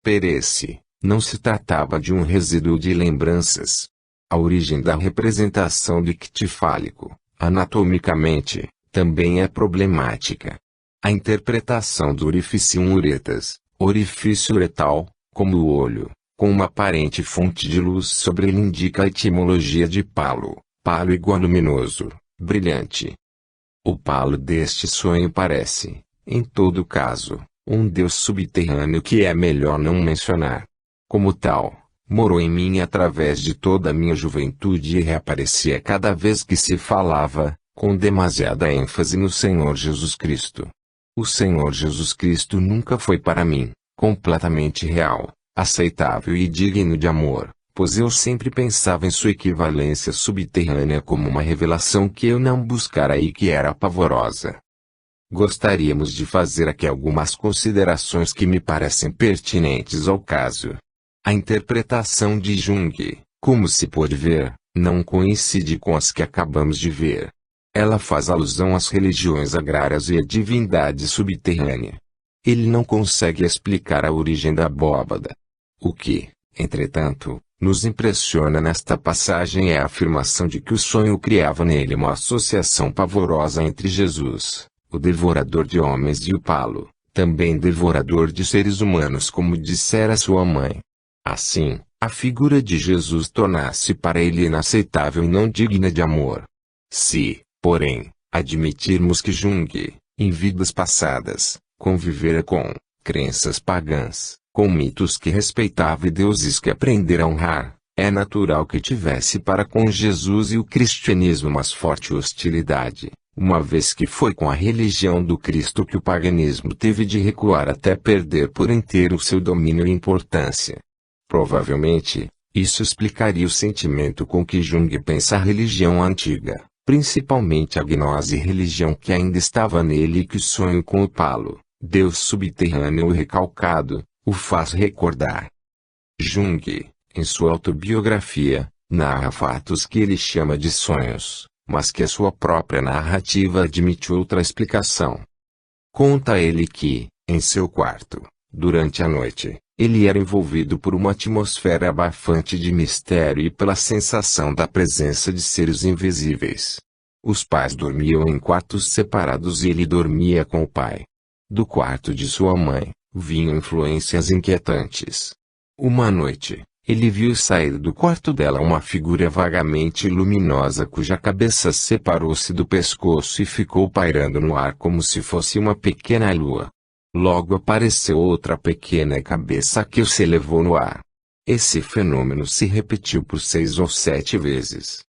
Perece, não se tratava de um resíduo de lembranças. A origem da representação do ictifálico, anatomicamente, também é problemática. A interpretação do orifício uretas, orifício uretal, como o olho, com uma aparente fonte de luz sobre ele indica a etimologia de palo, palo igual luminoso, brilhante. O palo deste sonho parece, em todo caso, um deus subterrâneo que é melhor não mencionar. Como tal, morou em mim através de toda a minha juventude e reaparecia cada vez que se falava, com demasiada ênfase no Senhor Jesus Cristo. O Senhor Jesus Cristo nunca foi para mim, completamente real, aceitável e digno de amor, pois eu sempre pensava em sua equivalência subterrânea como uma revelação que eu não buscara e que era pavorosa. Gostaríamos de fazer aqui algumas considerações que me parecem pertinentes ao caso. A interpretação de Jung, como se pôde ver, não coincide com as que acabamos de ver. Ela faz alusão às religiões agrárias e à divindade subterrânea. Ele não consegue explicar a origem da abóbada. O que, entretanto, nos impressiona nesta passagem é a afirmação de que o sonho criava nele uma associação pavorosa entre Jesus, o devorador de homens, e o palo, também devorador de seres humanos, como dissera sua mãe. Assim, a figura de Jesus torna-se para ele inaceitável e não digna de amor. Se, porém, admitirmos que Jung, em vidas passadas, convivera com crenças pagãs, com mitos que respeitava e deuses que aprendera a honrar, é natural que tivesse para com Jesus e o cristianismo mais forte hostilidade, uma vez que foi com a religião do Cristo que o paganismo teve de recuar até perder por inteiro seu domínio e importância. Provavelmente, isso explicaria o sentimento com que Jung pensa a religião antiga, principalmente a gnose religião que ainda estava nele e que o sonho com o palo, Deus subterrâneo e recalcado, o faz recordar. Jung, em sua autobiografia, narra fatos que ele chama de sonhos, mas que a sua própria narrativa admite outra explicação. Conta ele que, em seu quarto, durante a noite, ele era envolvido por uma atmosfera abafante de mistério e pela sensação da presença de seres invisíveis. Os pais dormiam em quartos separados e ele dormia com o pai. Do quarto de sua mãe, vinham influências inquietantes. Uma noite, ele viu sair do quarto dela uma figura vagamente luminosa cuja cabeça separou-se do pescoço e ficou pairando no ar como se fosse uma pequena lua. Logo apareceu outra pequena cabeça que se elevou no ar. Esse fenômeno se repetiu por 6 ou 7 vezes.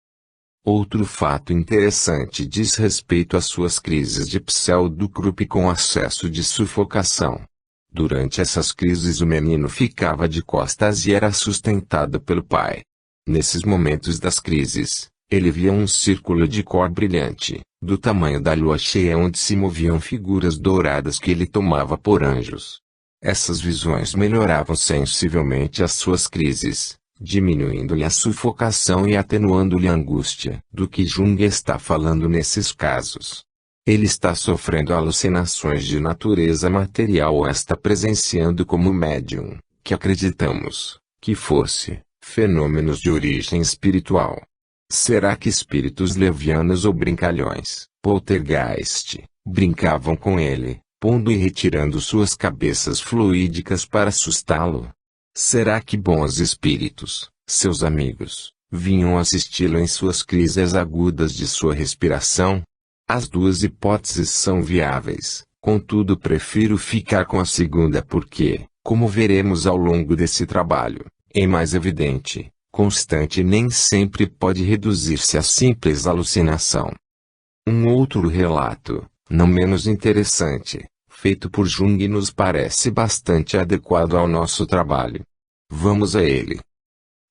Outro fato interessante diz respeito às suas crises de pseudocrupe com acesso de sufocação. Durante essas crises o menino ficava de costas e era sustentado pelo pai. Nesses momentos das crises, ele via um círculo de cor brilhante, do tamanho da lua cheia, onde se moviam figuras douradas que ele tomava por anjos. Essas visões melhoravam sensivelmente as suas crises, diminuindo-lhe a sufocação e atenuando-lhe a angústia. Do que Jung está falando nesses casos? Ele está sofrendo alucinações de natureza material ou está presenciando como médium, que acreditamos, que fosse, fenômenos de origem espiritual. Será que espíritos levianos ou brincalhões, poltergeist, brincavam com ele, pondo e retirando suas cabeças fluídicas para assustá-lo? Será que bons espíritos, seus amigos, vinham assisti-lo em suas crises agudas de sua respiração? As duas hipóteses são viáveis, contudo prefiro ficar com a segunda porque, como veremos ao longo desse trabalho, é mais evidente, constante e nem sempre pode reduzir-se a simples alucinação. Um outro relato, não menos interessante, feito por Jung nos parece bastante adequado ao nosso trabalho. Vamos a ele.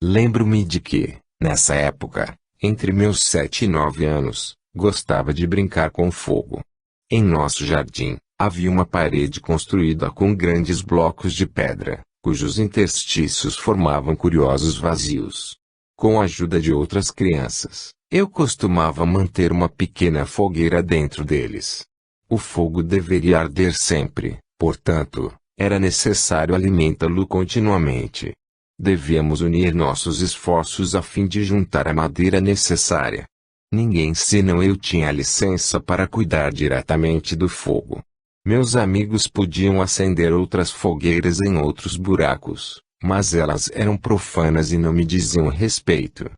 Lembro-me de que, nessa época, entre meus 7 e 9 anos, gostava de brincar com fogo. Em nosso jardim, havia uma parede construída com grandes blocos de pedra, cujos interstícios formavam curiosos vazios. Com a ajuda de outras crianças, eu costumava manter uma pequena fogueira dentro deles. O fogo deveria arder sempre, portanto, Era necessário alimentá-lo continuamente. Devíamos unir nossos esforços a fim de juntar a madeira necessária. Ninguém senão eu tinha licença para cuidar diretamente do fogo. Meus amigos podiam acender outras fogueiras em outros buracos, mas elas eram profanas e não me diziam respeito.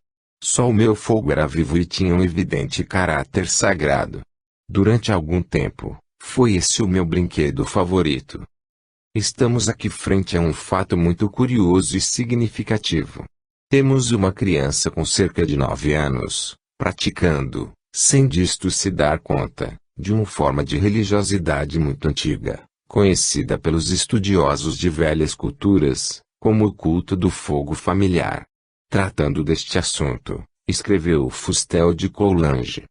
Só o meu fogo era vivo e tinha um evidente caráter sagrado. Durante algum tempo, foi esse o meu brinquedo favorito. Estamos aqui frente a um fato muito curioso e significativo. Temos uma criança com cerca de 9 anos, praticando, sem disto se dar conta, de uma forma de religiosidade muito antiga, conhecida pelos estudiosos de velhas culturas, como o culto do fogo familiar. Tratando deste assunto, escreveu Fustel de Coulanges.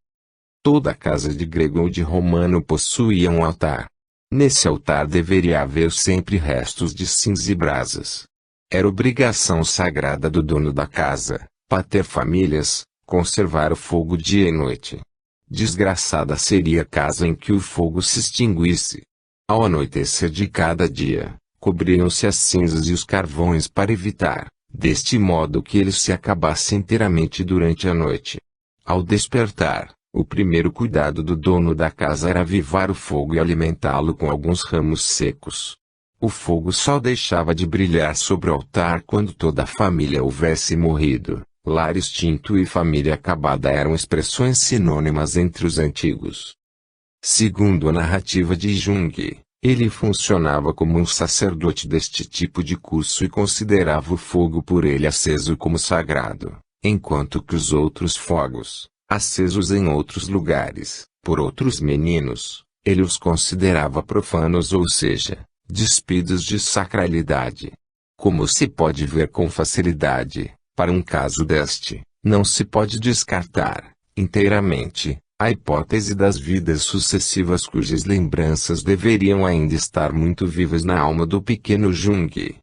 Toda casa de grego ou de romano possuía um altar. Nesse altar deveria haver sempre restos de cinza e brasas. Era obrigação sagrada do dono da casa, pater famílias, conservar o fogo dia e noite. Desgraçada seria a casa em que o fogo se extinguisse. Ao anoitecer de cada dia, cobriam-se as cinzas e os carvões para evitar, deste modo, que eles se acabassem inteiramente durante a noite. Ao despertar, o primeiro cuidado do dono da casa era avivar o fogo e alimentá-lo com alguns ramos secos. O fogo só deixava de brilhar sobre o altar quando toda a família houvesse morrido. Lar extinto e família acabada eram expressões sinônimas entre os antigos. Segundo a narrativa de Jung, ele funcionava como um sacerdote deste tipo de curso e considerava o fogo por ele aceso como sagrado, enquanto que os outros fogos, acesos em outros lugares, por outros meninos, ele os considerava profanos, ou seja, despidos de sacralidade. Como se pode ver com facilidade, para um caso deste, não se pode descartar, inteiramente, a hipótese das vidas sucessivas cujas lembranças deveriam ainda estar muito vivas na alma do pequeno Jung.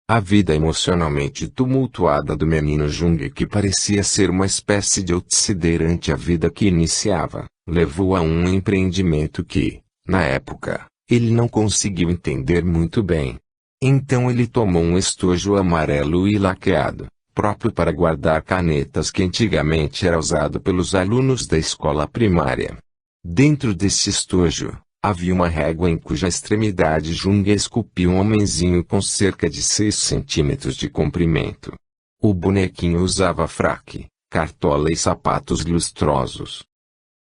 A vida emocionalmente tumultuada do menino Jung, que parecia ser uma espécie de outsiderante à vida que iniciava, levou a um empreendimento que, na época, ele não conseguiu entender muito bem. Então ele tomou um estojo amarelo e laqueado, próprio para guardar canetas, que antigamente era usado pelos alunos da escola primária. Dentro desse estojo, havia uma régua em cuja extremidade Jung esculpiu um homenzinho com cerca de 6 centímetros de comprimento. O bonequinho usava fraque, cartola e sapatos lustrosos.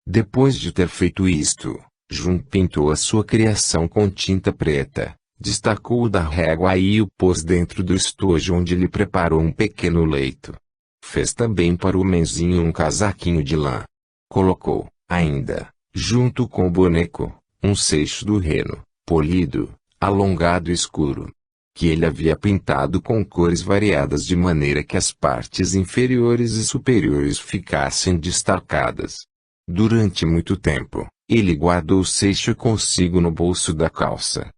Depois de ter feito isto, Jung pintou a sua criação com tinta preta, destacou-o da régua e o pôs dentro do estojo, onde lhe preparou um pequeno leito. Fez também para o homenzinho um casaquinho de lã. Colocou, ainda, junto com o boneco, um seixo do reno, polido, alongado e escuro, que ele havia pintado com cores variadas de maneira que as partes inferiores e superiores ficassem destacadas. Durante muito tempo, ele guardou o seixo consigo no bolso da calça.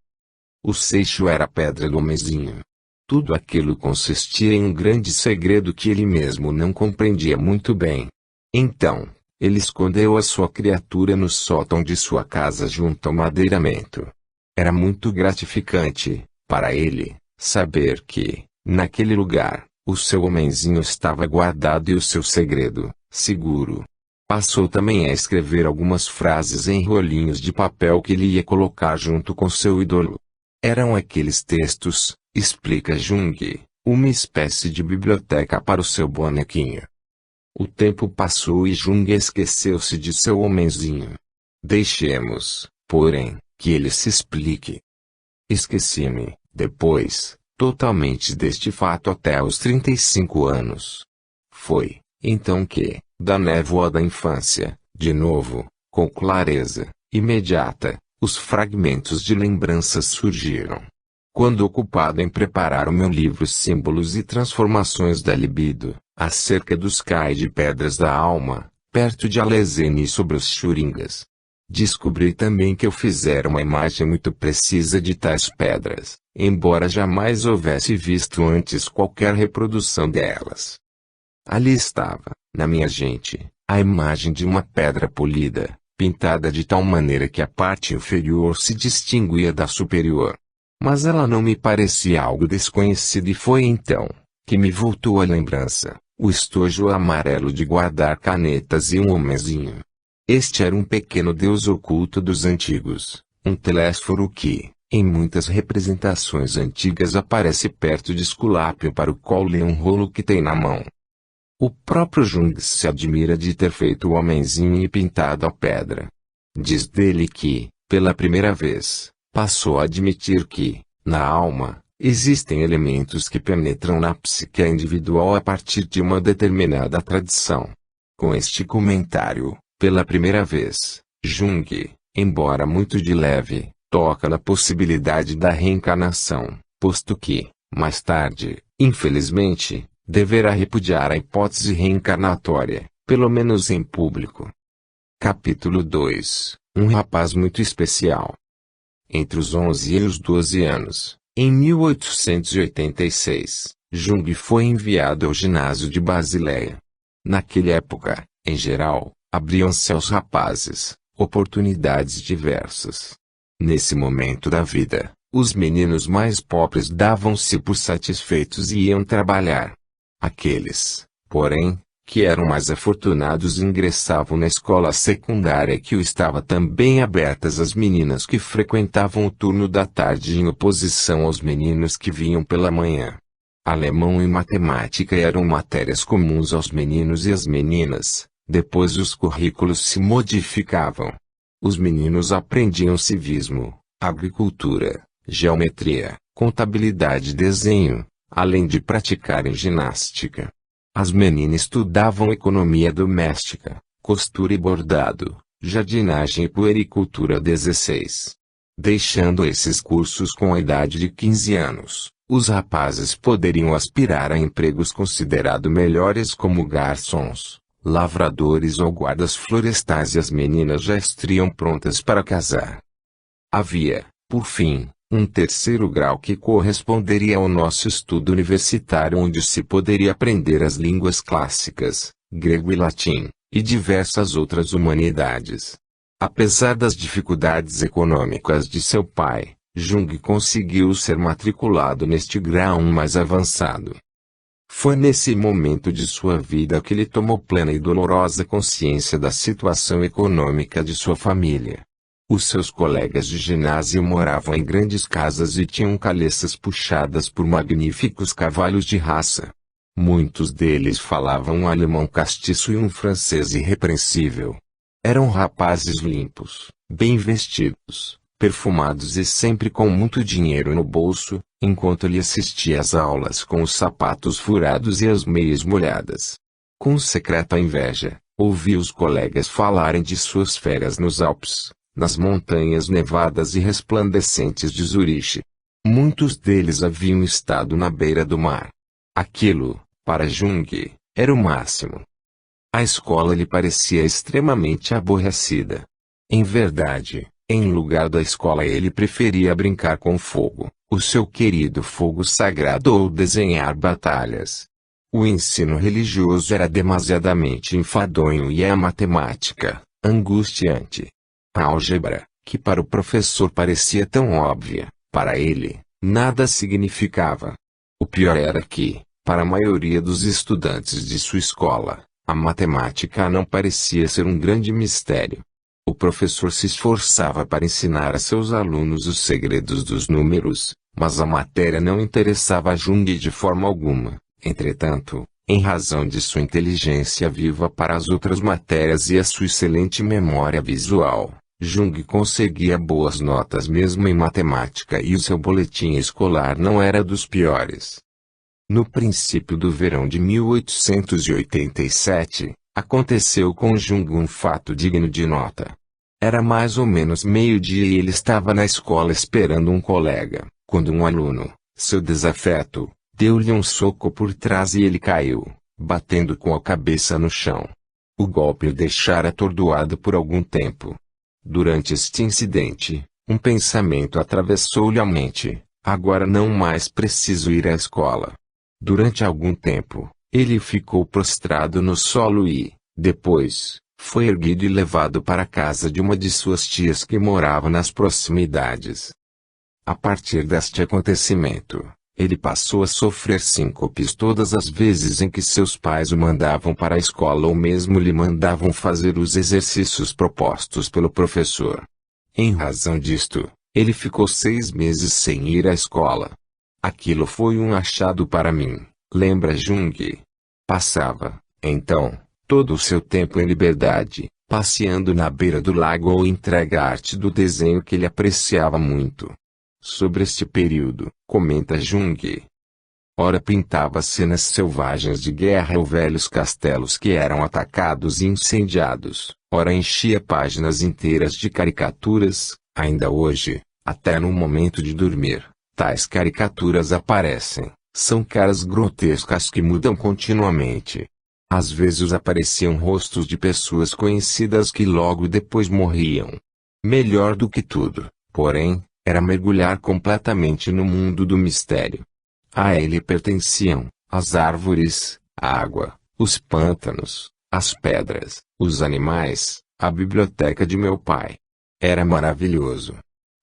O seixo era a pedra do homenzinho. Tudo aquilo consistia em um grande segredo que ele mesmo não compreendia muito bem. Então, ele escondeu a sua criatura no sótão de sua casa junto ao madeiramento. Era muito gratificante, para ele, saber que, naquele lugar, o seu homenzinho estava guardado e o seu segredo, seguro. Passou também a escrever algumas frases em rolinhos de papel que ele ia colocar junto com seu ídolo. Eram aqueles textos, explica Jung, uma espécie de biblioteca para o seu bonequinho. O tempo passou e Jung esqueceu-se de seu homenzinho. Deixemos, porém, que ele se explique. Esqueci-me, depois, totalmente deste fato até aos 35 anos. Foi, então que, da névoa da infância, de novo, com clareza imediata, os fragmentos de lembranças surgiram. Quando ocupado em preparar o meu livro Símbolos e Transformações da Libido, acerca dos cais de pedras da alma, perto de Alezene e sobre os Xuringas, descobri também que eu fizera uma imagem muito precisa de tais pedras, embora jamais houvesse visto antes qualquer reprodução delas. Ali estava, na minha gente, a imagem de uma pedra polida, pintada de tal maneira que a parte inferior se distinguia da superior. Mas ela não me parecia algo desconhecido e foi então que me voltou à lembrança o estojo amarelo de guardar canetas e um homenzinho. Este era um pequeno deus oculto dos antigos, um telésforo que, em muitas representações antigas, aparece perto de Esculápio para o colo e um rolo que tem na mão. O próprio Jung se admira de ter feito o homenzinho e pintado a pedra. Diz dele que, pela primeira vez, passou a admitir que, na alma, existem elementos que penetram na psique individual a partir de uma determinada tradição. Com este comentário, pela primeira vez, Jung, embora muito de leve, toca na possibilidade da reencarnação, posto que, mais tarde, infelizmente, deverá repudiar a hipótese reencarnatória, pelo menos em público. Capítulo 2. Um rapaz muito especial. Entre os 11 e os 12 anos, em 1886, Jung foi enviado ao ginásio de Basileia. Naquela época, em geral, abriam-se aos rapazes oportunidades diversas. Nesse momento da vida, os meninos mais pobres davam-se por satisfeitos e iam trabalhar. Aqueles, porém, que eram mais afortunados ingressavam na escola secundária que estava também abertas às meninas que frequentavam o turno da tarde em oposição aos meninos que vinham pela manhã. Alemão e matemática eram matérias comuns aos meninos e às meninas, depois os currículos se modificavam. Os meninos aprendiam civismo, agricultura, geometria, contabilidade e desenho, além de praticarem ginástica. As meninas estudavam economia doméstica, costura e bordado, jardinagem e puericultura 16. Deixando esses cursos com a idade de 15 anos, os rapazes poderiam aspirar a empregos considerados melhores como garçons, lavradores ou guardas florestais e as meninas já estariam prontas para casar. Havia, por fim, um terceiro grau que corresponderia ao nosso estudo universitário onde se poderia aprender as línguas clássicas, grego e latim, e diversas outras humanidades. Apesar das dificuldades econômicas de seu pai, Jung conseguiu ser matriculado neste grau mais avançado. Foi nesse momento de sua vida que ele tomou plena e dolorosa consciência da situação econômica de sua família. Os seus colegas de ginásio moravam em grandes casas e tinham caleças puxadas por magníficos cavalos de raça. Muitos deles falavam um alemão castiço e um francês irrepreensível. Eram rapazes limpos, bem vestidos, perfumados e sempre com muito dinheiro no bolso, enquanto ele assistia às aulas com os sapatos furados e as meias molhadas. Com secreta inveja, ouvia os colegas falarem de suas férias nos Alpes, nas montanhas nevadas e resplandecentes de Zuriche. Muitos deles haviam estado na beira do mar. Aquilo, para Jung, era o máximo. A escola lhe parecia extremamente aborrecida. Em verdade, em lugar da escola ele preferia brincar com fogo, o seu querido fogo sagrado ou desenhar batalhas. O ensino religioso era demasiadamente enfadonho e a matemática, angustiante. A álgebra, que para o professor parecia tão óbvia, para ele, nada significava. O pior era que, para a maioria dos estudantes de sua escola, a matemática não parecia ser um grande mistério. O professor se esforçava para ensinar a seus alunos os segredos dos números, mas a matéria não interessava a Jung de forma alguma. Entretanto, em razão de sua inteligência viva para as outras matérias e a sua excelente memória visual, Jung conseguia boas notas mesmo em matemática e o seu boletim escolar não era dos piores. No princípio do verão de 1887, aconteceu com Jung um fato digno de nota. Era mais ou menos meio-dia e ele estava na escola esperando um colega, quando um aluno, seu desafeto, deu-lhe um soco por trás e ele caiu, batendo com a cabeça no chão. O golpe o deixara atordoado por algum tempo. Durante este incidente, um pensamento atravessou-lhe a mente: agora não mais preciso ir à escola. Durante algum tempo, ele ficou prostrado no solo e, depois, foi erguido e levado para a casa de uma de suas tias que morava nas proximidades. A partir deste acontecimento, ele passou a sofrer síncopes todas as vezes em que seus pais o mandavam para a escola ou mesmo lhe mandavam fazer os exercícios propostos pelo professor. Em razão disto, ele ficou 6 meses sem ir à escola. Aquilo foi um achado para mim, lembra Jung. Passava, então, todo o seu tempo em liberdade, passeando na beira do lago ou entregue à arte do desenho que ele apreciava muito. Sobre este período, comenta Jung. Ora pintava cenas selvagens de guerra ou velhos castelos que eram atacados e incendiados, ora enchia páginas inteiras de caricaturas. Ainda hoje, até no momento de dormir, tais caricaturas aparecem. São caras grotescas que mudam continuamente. Às vezes apareciam rostos de pessoas conhecidas que logo depois morriam. Melhor do que tudo, porém, era mergulhar completamente no mundo do mistério. A ele pertenciam as árvores, a água, os pântanos, as pedras, os animais, a biblioteca de meu pai. Era maravilhoso.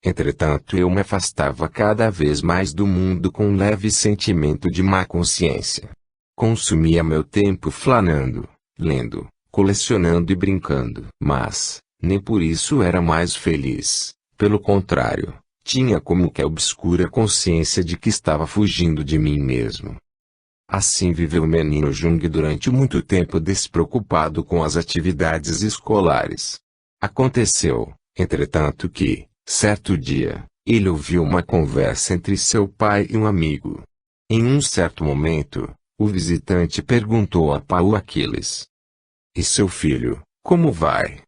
Entretanto eu me afastava cada vez mais do mundo com um leve sentimento de má consciência. Consumia meu tempo flanando, lendo, colecionando e brincando. Mas, nem por isso era mais feliz. Pelo contrário, tinha como que a obscura consciência de que estava fugindo de mim mesmo. Assim viveu o menino Jung durante muito tempo despreocupado com as atividades escolares. Aconteceu, entretanto que, certo dia, ele ouviu uma conversa entre seu pai e um amigo. Em um certo momento, o visitante perguntou a Paulo Aquiles: "E seu filho, como vai?"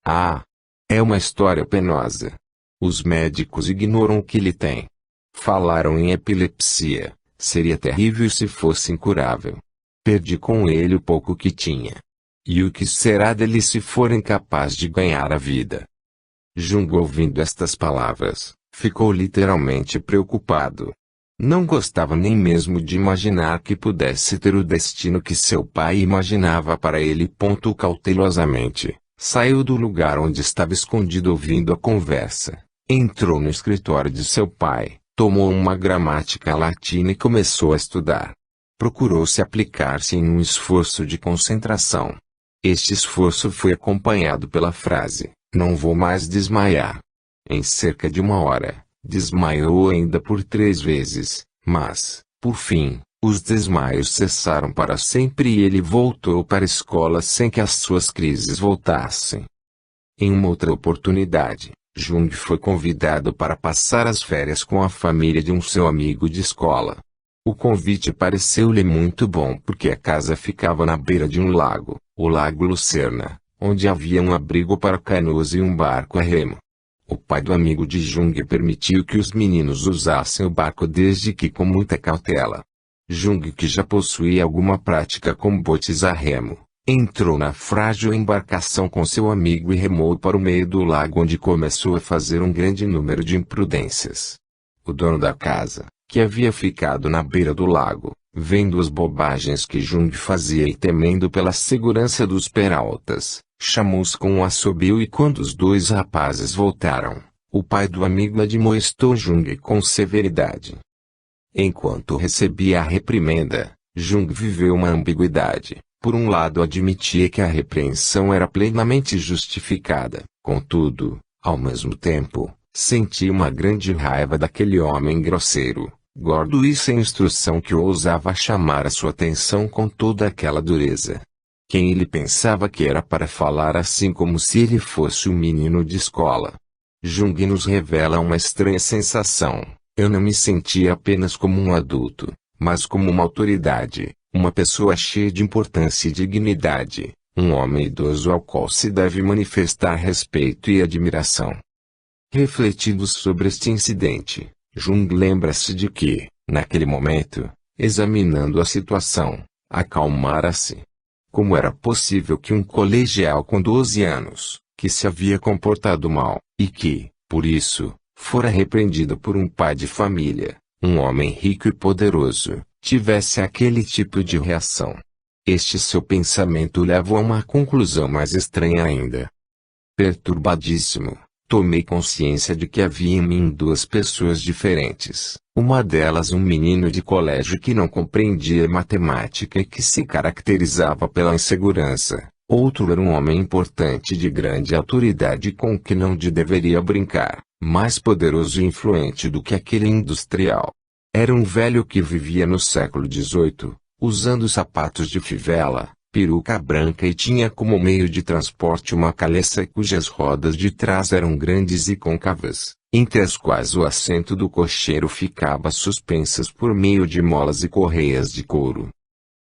"Ah, é uma história penosa. Os médicos ignoram o que ele tem. Falaram em epilepsia, seria terrível se fosse incurável. Perdi com ele o pouco que tinha. E o que será dele se for incapaz de ganhar a vida?" Jung, ouvindo estas palavras, ficou literalmente preocupado. Não gostava nem mesmo de imaginar que pudesse ter o destino que seu pai imaginava para ele. Cautelosamente, saiu do lugar onde estava escondido ouvindo a conversa, entrou no escritório de seu pai, tomou uma gramática latina e começou a estudar. Procurou se aplicar-se em um esforço de concentração. Este esforço foi acompanhado pela frase: "Não vou mais desmaiar." Em cerca de 1 hora, desmaiou ainda por 3 vezes, mas, por fim, os desmaios cessaram para sempre e ele voltou para a escola sem que as suas crises voltassem. Em uma outra oportunidade, Jung foi convidado para passar as férias com a família de um seu amigo de escola. O convite pareceu-lhe muito bom porque a casa ficava na beira de um lago, o Lago Lucerna, onde havia um abrigo para canoas e um barco a remo. O pai do amigo de Jung permitiu que os meninos usassem o barco desde que com muita cautela. Jung, que já possuía alguma prática com botes a remo, entrou na frágil embarcação com seu amigo e remou para o meio do lago, onde começou a fazer um grande número de imprudências. O dono da casa, que havia ficado na beira do lago, vendo as bobagens que Jung fazia e temendo pela segurança dos peraltas, chamou-os com um assobio e quando os 2 rapazes voltaram, o pai do amigo admoestou Jung com severidade. Enquanto recebia a reprimenda, Jung viveu uma ambiguidade. Por um lado admitia que a repreensão era plenamente justificada, contudo, ao mesmo tempo, sentia uma grande raiva daquele homem grosseiro, gordo e sem instrução que ousava chamar a sua atenção com toda aquela dureza. Quem ele pensava que era para falar assim como se ele fosse um menino de escola? Jung nos revela uma estranha sensação. Eu não me sentia apenas como um adulto, mas como uma autoridade, uma pessoa cheia de importância e dignidade, um homem idoso ao qual se deve manifestar respeito e admiração. Refletindo sobre este incidente, Jung lembra-se de que, naquele momento, examinando a situação, acalmara-se. Como era possível que um colegial com 12 anos, que se havia comportado mal, e que, por isso, fora repreendido por um pai de família, um homem rico e poderoso, tivesse aquele tipo de reação? Este seu pensamento levou a uma conclusão mais estranha ainda. Perturbadíssimo, Tomei consciência de que havia em mim duas pessoas diferentes. Uma delas um menino de colégio que não compreendia matemática e que se caracterizava pela insegurança. Outro era um homem importante de grande autoridade com que não deveria brincar, mais poderoso e influente do que aquele industrial. Era um velho que vivia no século XVIII, usando sapatos de fivela, peruca branca e tinha como meio de transporte uma caleça cujas rodas de trás eram grandes e côncavas, entre as quais o assento do cocheiro ficava suspensas por meio de molas e correias de couro.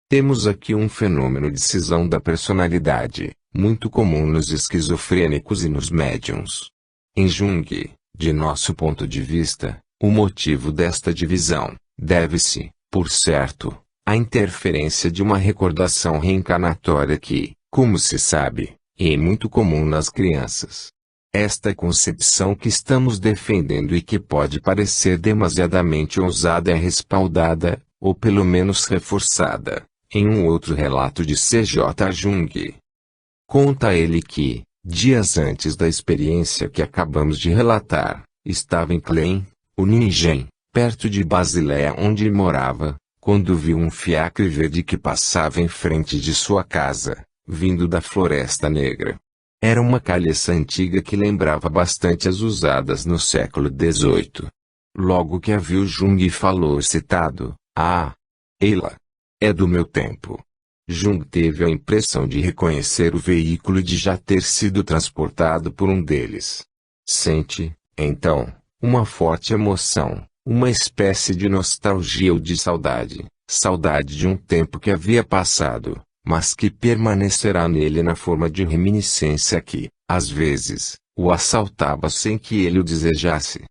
Temos aqui um fenômeno de cisão da personalidade, muito comum nos esquizofrênicos e nos médiums. Em Jung, de nosso ponto de vista, o motivo desta divisão deve-se, por certo, à interferência de uma recordação reencarnatória que, como se sabe, é muito comum nas crianças. Esta concepção que estamos defendendo e que pode parecer demasiadamente ousada é respaldada, ou pelo menos reforçada, em um outro relato de C.J. Jung. Conta ele que, dias antes da experiência que acabamos de relatar, estava em Klein, o Ningen, perto de Basileia onde morava, quando viu um fiacre verde que passava em frente de sua casa, vindo da Floresta Negra. Era uma calheça antiga que lembrava bastante as usadas no século XVIII. Logo que a viu Jung falou excitado, ela é do meu tempo. Jung teve a impressão de reconhecer o veículo e de já ter sido transportado por um deles. Sente, então, uma forte emoção. Uma espécie de nostalgia ou de saudade, saudade de um tempo que havia passado, mas que permanecerá nele na forma de reminiscência que, às vezes, o assaltava sem que ele o desejasse.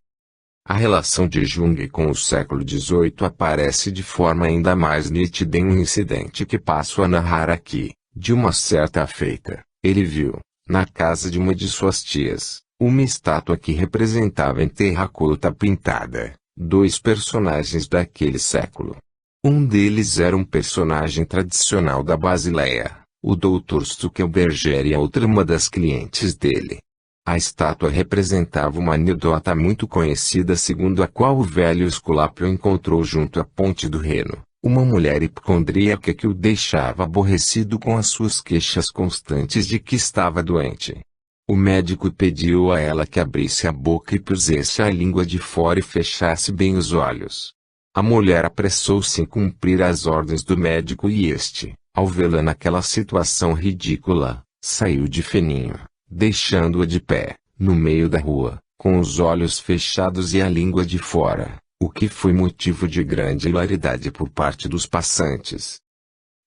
A relação de Jung com o século XVIII aparece de forma ainda mais nítida em um incidente que passo a narrar aqui. De uma certa feita, ele viu, na casa de uma de suas tias, uma estátua que representava em terracota pintada dois personagens daquele século. Um deles era um personagem tradicional da Basileia, o Dr. Stuckelberger, e a outra uma das clientes dele. A estátua representava uma anedota muito conhecida segundo a qual o velho Esculápio encontrou junto à ponte do Reno, uma mulher hipocondríaca que o deixava aborrecido com as suas queixas constantes de que estava doente. O médico pediu a ela que abrisse a boca e pusesse a língua de fora e fechasse bem os olhos. A mulher apressou-se em cumprir as ordens do médico e este, ao vê-la naquela situação ridícula, saiu de fininho, deixando-a de pé, no meio da rua, com os olhos fechados e a língua de fora, o que foi motivo de grande hilaridade por parte dos passantes.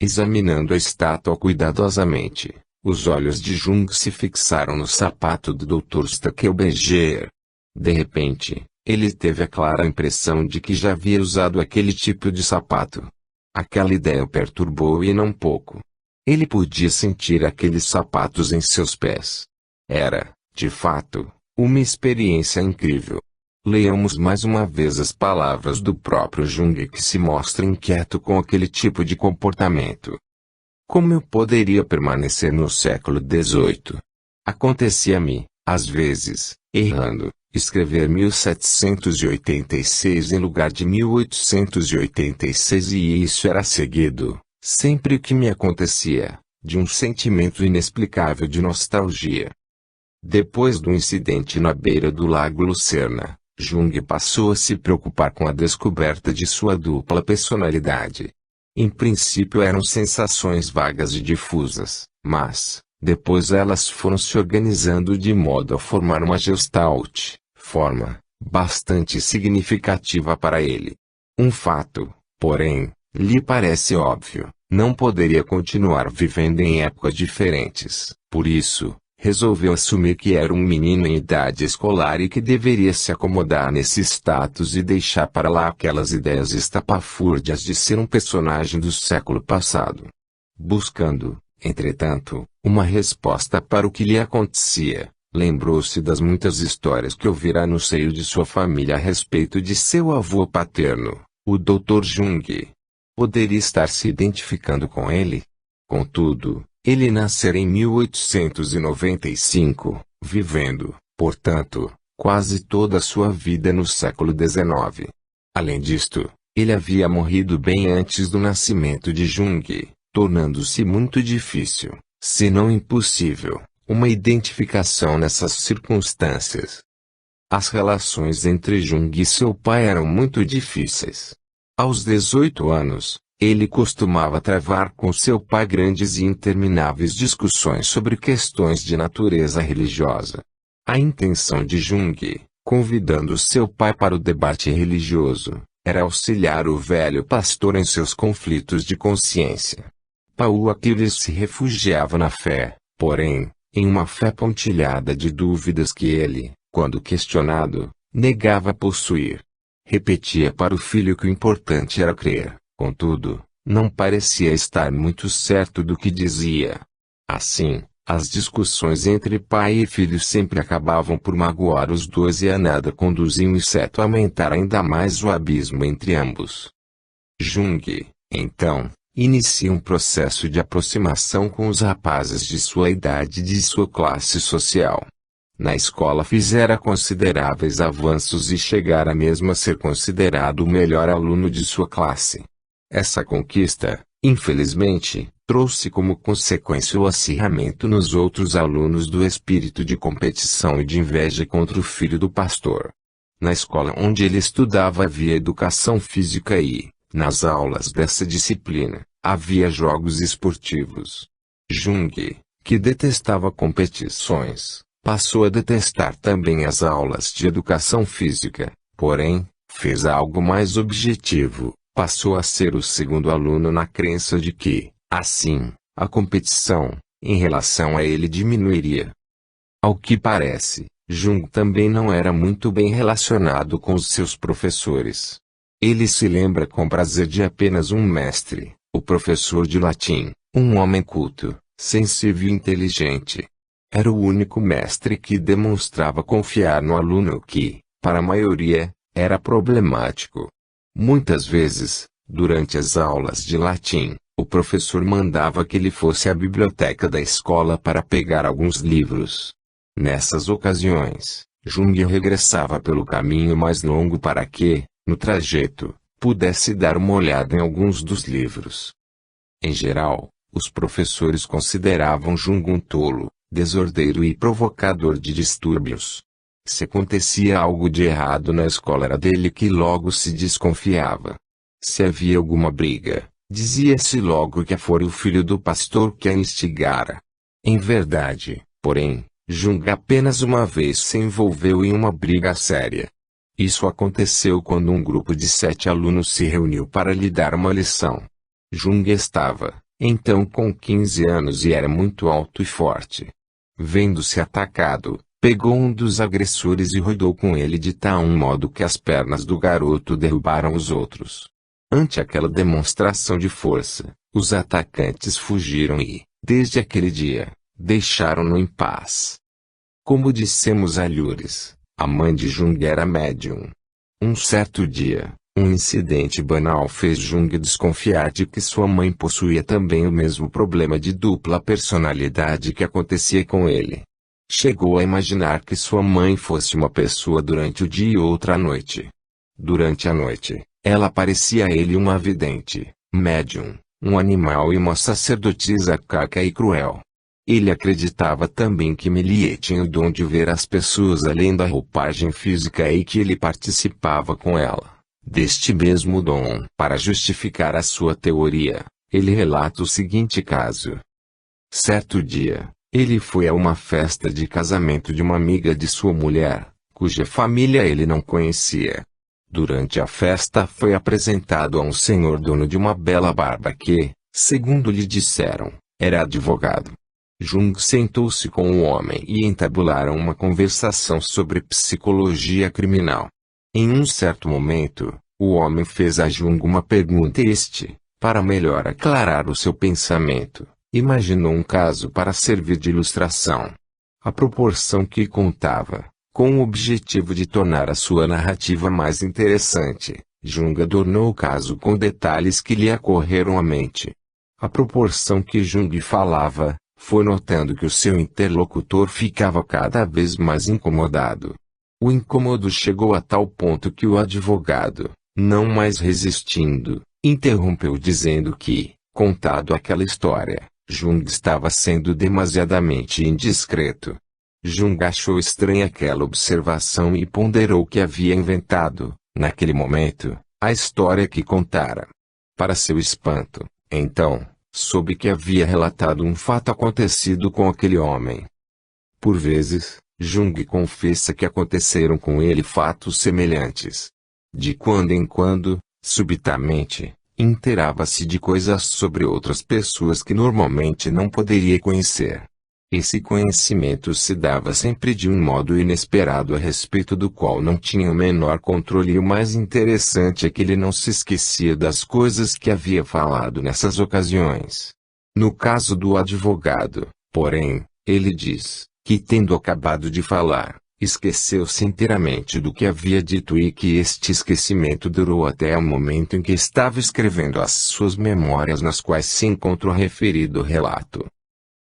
Examinando a estátua cuidadosamente, os olhos de Jung se fixaram no sapato do Dr. Stuckelberger. De repente, ele teve a clara impressão de que já havia usado aquele tipo de sapato. Aquela ideia o perturbou e não pouco. Ele podia sentir aqueles sapatos em seus pés. Era, de fato, uma experiência incrível. Leamos mais uma vez as palavras do próprio Jung, que se mostra inquieto com aquele tipo de comportamento. Como eu poderia permanecer no século XVIII? Acontecia-me, às vezes, errando, escrever 1786 em lugar de 1886, e isso era seguido, sempre que me acontecia, de um sentimento inexplicável de nostalgia. Depois do incidente na beira do lago Lucerna, Jung passou a se preocupar com a descoberta de sua dupla personalidade. Em princípio eram sensações vagas e difusas, mas, depois elas foram se organizando de modo a formar uma gestalt, forma, bastante significativa para ele. Um fato, porém, lhe parece óbvio: não poderia continuar vivendo em épocas diferentes. Por isso, resolveu assumir que era um menino em idade escolar e que deveria se acomodar nesse status e deixar para lá aquelas ideias estapafúrdias de ser um personagem do século passado. Buscando, entretanto, uma resposta para o que lhe acontecia, lembrou-se das muitas histórias que ouvira no seio de sua família a respeito de seu avô paterno, o Dr. Jung. Poderia estar se identificando com ele? Contudo, ele nascera em 1895, vivendo, portanto, quase toda a sua vida no século XIX. Além disto, ele havia morrido bem antes do nascimento de Jung, tornando-se muito difícil, se não impossível, uma identificação nessas circunstâncias. As relações entre Jung e seu pai eram muito difíceis. Aos 18 anos, ele costumava travar com seu pai grandes e intermináveis discussões sobre questões de natureza religiosa. A intenção de Jung, convidando seu pai para o debate religioso, era auxiliar o velho pastor em seus conflitos de consciência. Paul Aquiles se refugiava na fé, porém, em uma fé pontilhada de dúvidas que ele, quando questionado, negava possuir. Repetia para o filho que o importante era crer, contudo, não parecia estar muito certo do que dizia. Assim, as discussões entre pai e filho sempre acabavam por magoar os dois e a nada conduziam exceto a aumentar ainda mais o abismo entre ambos. Jung, então, inicia um processo de aproximação com os rapazes de sua idade e de sua classe social. Na escola fizera consideráveis avanços e chegara mesmo a ser considerado o melhor aluno de sua classe. Essa conquista, infelizmente, trouxe como consequência o acirramento nos outros alunos do espírito de competição e de inveja contra o filho do pastor. Na escola onde ele estudava havia educação física e, nas aulas dessa disciplina, havia jogos esportivos. Jung, que detestava competições, passou a detestar também as aulas de educação física, porém, fez algo mais objetivo, passou a ser o segundo aluno na crença de que, assim, a competição, em relação a ele diminuiria. Ao que parece, Jung também não era muito bem relacionado com os seus professores. Ele se lembra com prazer de apenas um mestre, o professor de latim, um homem culto, sensível e inteligente. Era o único mestre que demonstrava confiar no aluno que, para a maioria, era problemático. Muitas vezes, durante as aulas de latim, o professor mandava que ele fosse à biblioteca da escola para pegar alguns livros. Nessas ocasiões, Jung regressava pelo caminho mais longo para que, no trajeto, pudesse dar uma olhada em alguns dos livros. Em geral, os professores consideravam Jung um tolo, desordeiro e provocador de distúrbios. Se acontecia algo de errado na escola era dele que logo se desconfiava. Se havia alguma briga, dizia-se logo que fora o filho do pastor que a instigara. Em verdade, porém, Jung apenas uma vez se envolveu em uma briga séria. Isso aconteceu quando um grupo de 7 alunos se reuniu para lhe dar uma lição. Jung estava, então, com 15 anos e era muito alto e forte. Vendo-se atacado, pegou um dos agressores e rodou com ele de tal modo que as pernas do garoto derrubaram os outros. Ante aquela demonstração de força, os atacantes fugiram e, desde aquele dia, deixaram-no em paz. Como dissemos alhures, a mãe de Jung era médium. Um certo dia, um incidente banal fez Jung desconfiar de que sua mãe possuía também o mesmo problema de dupla personalidade que acontecia com ele. Chegou a imaginar que sua mãe fosse uma pessoa durante o dia e outra à noite. Durante a noite, ela parecia a ele uma vidente, médium, um animal e uma sacerdotisa caca e cruel. Ele acreditava também que Méliès tinha o dom de ver as pessoas além da roupagem física e que ele participava com ela deste mesmo dom. Para justificar a sua teoria, ele relata o seguinte caso. Certo dia, ele foi a uma festa de casamento de uma amiga de sua mulher, cuja família ele não conhecia. Durante a festa foi apresentado a um senhor dono de uma bela barba que, segundo lhe disseram, era advogado. Jung sentou-se com o homem e entabularam uma conversação sobre psicologia criminal. Em um certo momento, o homem fez a Jung uma pergunta e este, para melhor aclarar o seu pensamento, imaginou um caso para servir de ilustração. A proporção que contava, com o objetivo de tornar a sua narrativa mais interessante, Jung adornou o caso com detalhes que lhe ocorreram à mente. A proporção que Jung falava, foi notando que o seu interlocutor ficava cada vez mais incomodado. O incômodo chegou a tal ponto que o advogado, não mais resistindo, interrompeu dizendo que, contado aquela história, Jung estava sendo demasiadamente indiscreto. Jung achou estranha aquela observação e ponderou que havia inventado, naquele momento, a história que contara. Para seu espanto, então, soube que havia relatado um fato acontecido com aquele homem. Por vezes, Jung confessa que aconteceram com ele fatos semelhantes. De quando em quando, subitamente, inteirava-se de coisas sobre outras pessoas que normalmente não poderia conhecer. Esse conhecimento se dava sempre de um modo inesperado a respeito do qual não tinha o menor controle, e o mais interessante é que ele não se esquecia das coisas que havia falado nessas ocasiões. No caso do advogado, porém, ele diz que, tendo acabado de falar, esqueceu-se inteiramente do que havia dito e que este esquecimento durou até o momento em que estava escrevendo as suas memórias, nas quais se encontra o referido relato.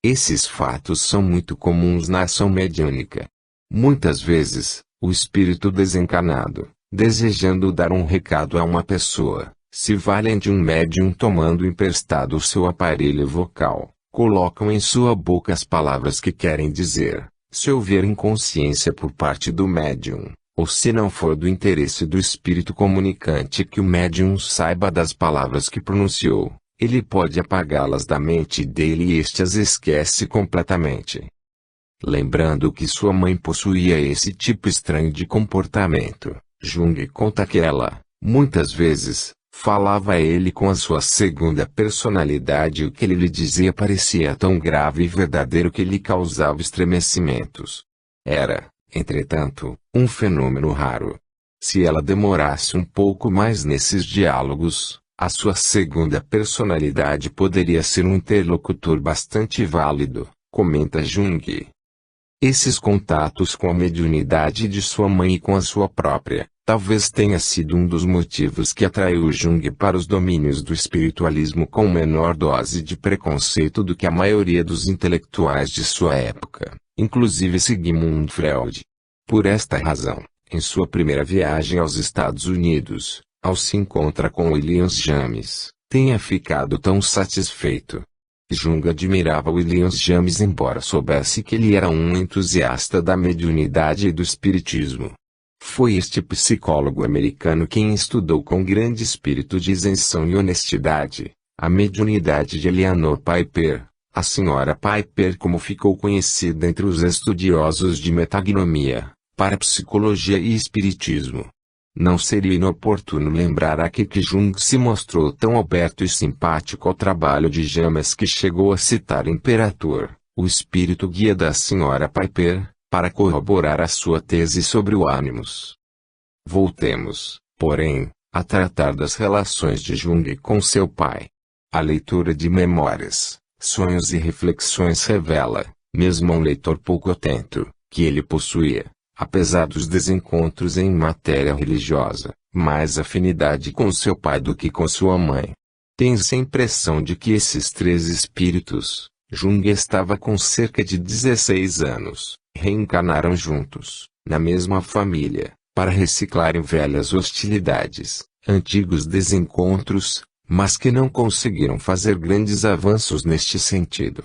Esses fatos são muito comuns na ação mediúnica. Muitas vezes, o espírito desencarnado, desejando dar um recado a uma pessoa, se valem de um médium tomando emprestado o seu aparelho vocal, colocam em sua boca as palavras que querem dizer. Se houver inconsciência por parte do médium, ou se não for do interesse do espírito comunicante que o médium saiba das palavras que pronunciou, ele pode apagá-las da mente dele e este as esquece completamente. Lembrando que sua mãe possuía esse tipo estranho de comportamento, Jung conta que ela, muitas vezes, falava a ele com a sua segunda personalidade e o que ele lhe dizia parecia tão grave e verdadeiro que lhe causava estremecimentos. Era, entretanto, um fenômeno raro. Se ela demorasse um pouco mais nesses diálogos, a sua segunda personalidade poderia ser um interlocutor bastante válido, comenta Jung. Esses contatos com a mediunidade de sua mãe e com a sua própria, talvez tenha sido um dos motivos que atraiu Jung para os domínios do espiritualismo com menor dose de preconceito do que a maioria dos intelectuais de sua época, inclusive Sigmund Freud. Por esta razão, em sua primeira viagem aos Estados Unidos, ao se encontrar com William James, tenha ficado tão satisfeito. Jung admirava William James embora soubesse que ele era um entusiasta da mediunidade e do espiritismo. Foi este psicólogo americano quem estudou com grande espírito de isenção e honestidade a mediunidade de Eleanor Piper, a Sra. Piper, como ficou conhecida entre os estudiosos de metagnomia, parapsicologia e espiritismo. Não seria inoportuno lembrar aqui que Jung se mostrou tão aberto e simpático ao trabalho de James que chegou a citar Imperator, o espírito guia da Sra. Piper, para corroborar a sua tese sobre o ânimos. Voltemos, porém, a tratar das relações de Jung com seu pai. A leitura de memórias, sonhos e reflexões revela, mesmo a um leitor pouco atento, que ele possuía, apesar dos desencontros em matéria religiosa, mais afinidade com seu pai do que com sua mãe. Tem-se a impressão de que esses três espíritos, Jung estava com cerca de 16 anos, reencarnaram juntos, na mesma família, para reciclarem velhas hostilidades, antigos desencontros, mas que não conseguiram fazer grandes avanços neste sentido.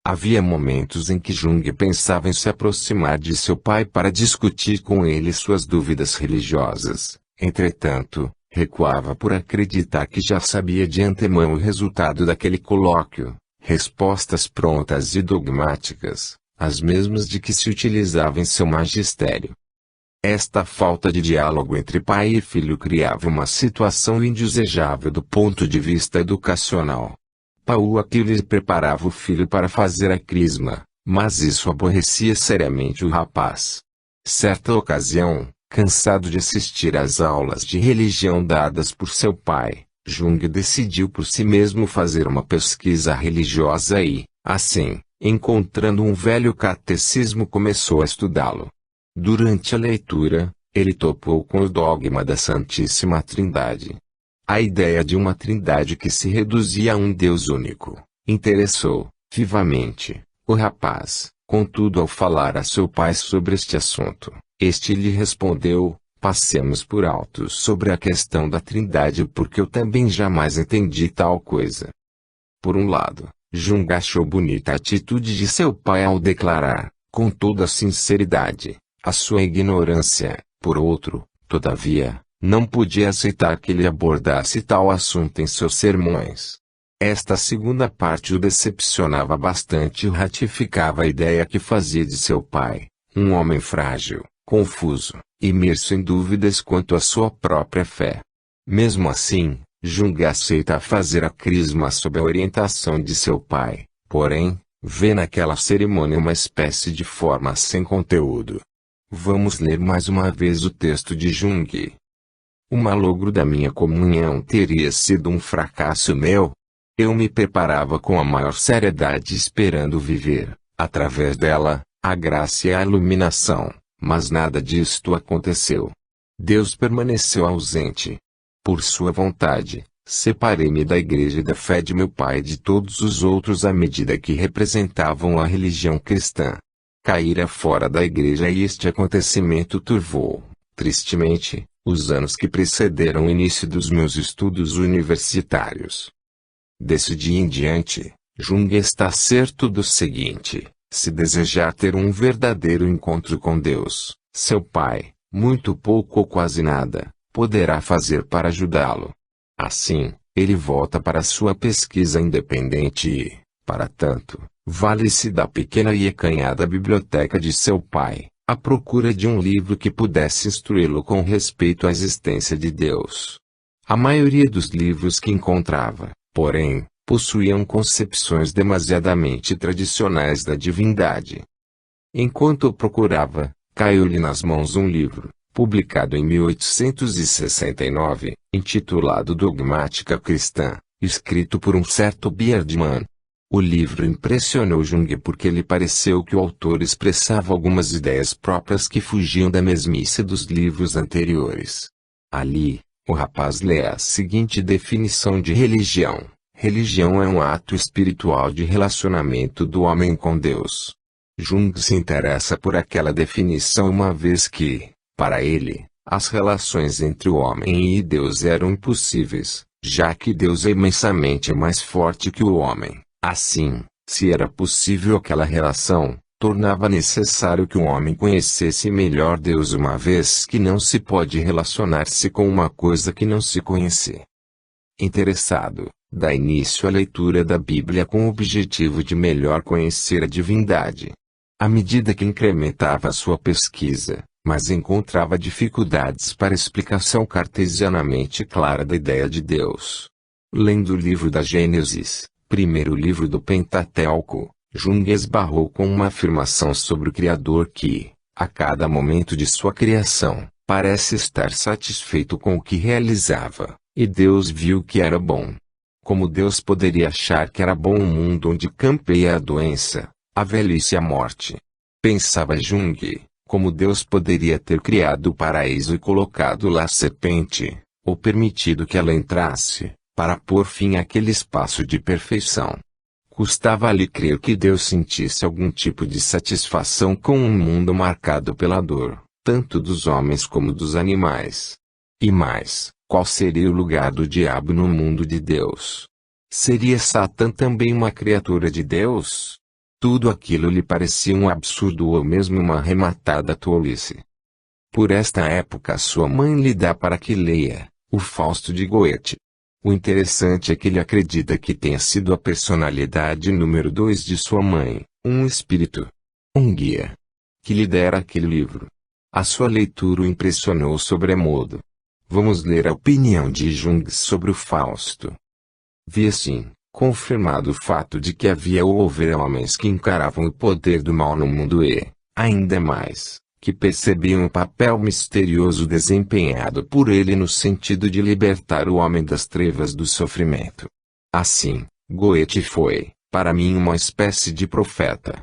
Havia momentos em que Jung pensava em se aproximar de seu pai para discutir com ele suas dúvidas religiosas. Entretanto, recuava por acreditar que já sabia de antemão o resultado daquele colóquio, respostas prontas e dogmáticas, as mesmas de que se utilizava em seu magistério. Esta falta de diálogo entre pai e filho criava uma situação indesejável do ponto de vista educacional. Paul Achilles preparava o filho para fazer a crisma, mas isso aborrecia seriamente o rapaz. Certa ocasião, cansado de assistir às aulas de religião dadas por seu pai, Jung decidiu por si mesmo fazer uma pesquisa religiosa e, assim, encontrando um velho catecismo, começou a estudá-lo. Durante a leitura, ele topou com o dogma da Santíssima Trindade. A ideia de uma trindade que se reduzia a um Deus único interessou, vivamente, O rapaz, contudo, ao falar a seu pai sobre este assunto, este lhe respondeu: passemos por alto sobre a questão da Trindade, porque eu também jamais entendi tal coisa. Por um lado, Jung achou bonita a atitude de seu pai ao declarar, com toda sinceridade, a sua ignorância. Por outro, todavia, não podia aceitar que ele abordasse tal assunto em seus sermões. Esta segunda parte o decepcionava bastante e ratificava a ideia que fazia de seu pai, um homem frágil, confuso, imerso em dúvidas quanto à sua própria fé. Mesmo assim, Jung aceita fazer a crisma sob a orientação de seu pai, porém, vê naquela cerimônia uma espécie de forma sem conteúdo. Vamos ler mais uma vez o texto de Jung. O malogro da minha comunhão teria sido um fracasso meu? Eu me preparava com a maior seriedade esperando viver, através dela, a graça e a iluminação, mas nada disto aconteceu. Deus permaneceu ausente. Por sua vontade, separei-me da igreja e da fé de meu pai e de todos os outros à medida que representavam a religião cristã. Caíra fora da igreja e este acontecimento turvou, tristemente, os anos que precederam o início dos meus estudos universitários. Desse dia em diante, Jung está certo do seguinte: se desejar ter um verdadeiro encontro com Deus, seu pai, muito pouco ou quase nada poderá fazer para ajudá-lo. Assim, ele volta para sua pesquisa independente e, para tanto, vale-se da pequena e acanhada biblioteca de seu pai, à procura de um livro que pudesse instruí-lo com respeito à existência de Deus. A maioria dos livros que encontrava, porém, possuíam concepções demasiadamente tradicionais da divindade. Enquanto o procurava, caiu-lhe nas mãos um livro, publicado em 1869, intitulado Dogmática Cristã, escrito por um certo Beardman. O livro impressionou Jung porque lhe pareceu que o autor expressava algumas ideias próprias que fugiam da mesmice dos livros anteriores. Ali, o rapaz lê a seguinte definição de religião: religião é um ato espiritual de relacionamento do homem com Deus. Jung se interessa por aquela definição uma vez que, para ele, as relações entre o homem e Deus eram impossíveis, já que Deus é imensamente mais forte que o homem. Assim, se era possível aquela relação, tornava necessário que o homem conhecesse melhor Deus, uma vez que não se pode relacionar-se com uma coisa que não se conhece. Interessado, dá início à leitura da Bíblia com o objetivo de melhor conhecer a divindade. À medida que incrementava sua pesquisa, mas encontrava dificuldades para explicação cartesianamente clara da ideia de Deus. Lendo o livro da Gênesis, primeiro livro do Pentateuco, Jung esbarrou com uma afirmação sobre o Criador que, a cada momento de sua criação, parece estar satisfeito com o que realizava, e Deus viu que era bom. Como Deus poderia achar que era bom um mundo onde campeia a doença, a velhice e a morte? Pensava Jung. Como Deus poderia ter criado o paraíso e colocado lá a serpente, ou permitido que ela entrasse, para pôr fim àquele espaço de perfeição? Custava-lhe crer que Deus sentisse algum tipo de satisfação com um mundo marcado pela dor, tanto dos homens como dos animais. E mais, qual seria o lugar do diabo no mundo de Deus? Seria Satã também uma criatura de Deus? Tudo aquilo lhe parecia um absurdo ou mesmo uma arrematada tolice. Por esta época sua mãe lhe dá para que leia o Fausto de Goethe. O interessante é que ele acredita que tenha sido a personalidade número 2 de sua mãe, um espírito, um guia, que lhe dera aquele livro. A sua leitura o impressionou sobremodo. Vamos ler a opinião de Jung sobre o Fausto. Vi assim, confirmado o fato de que havia ou houver homens que encaravam o poder do mal no mundo e, ainda mais, que percebiam o papel misterioso desempenhado por ele no sentido de libertar o homem das trevas do sofrimento. Assim, Goethe foi, para mim, uma espécie de profeta.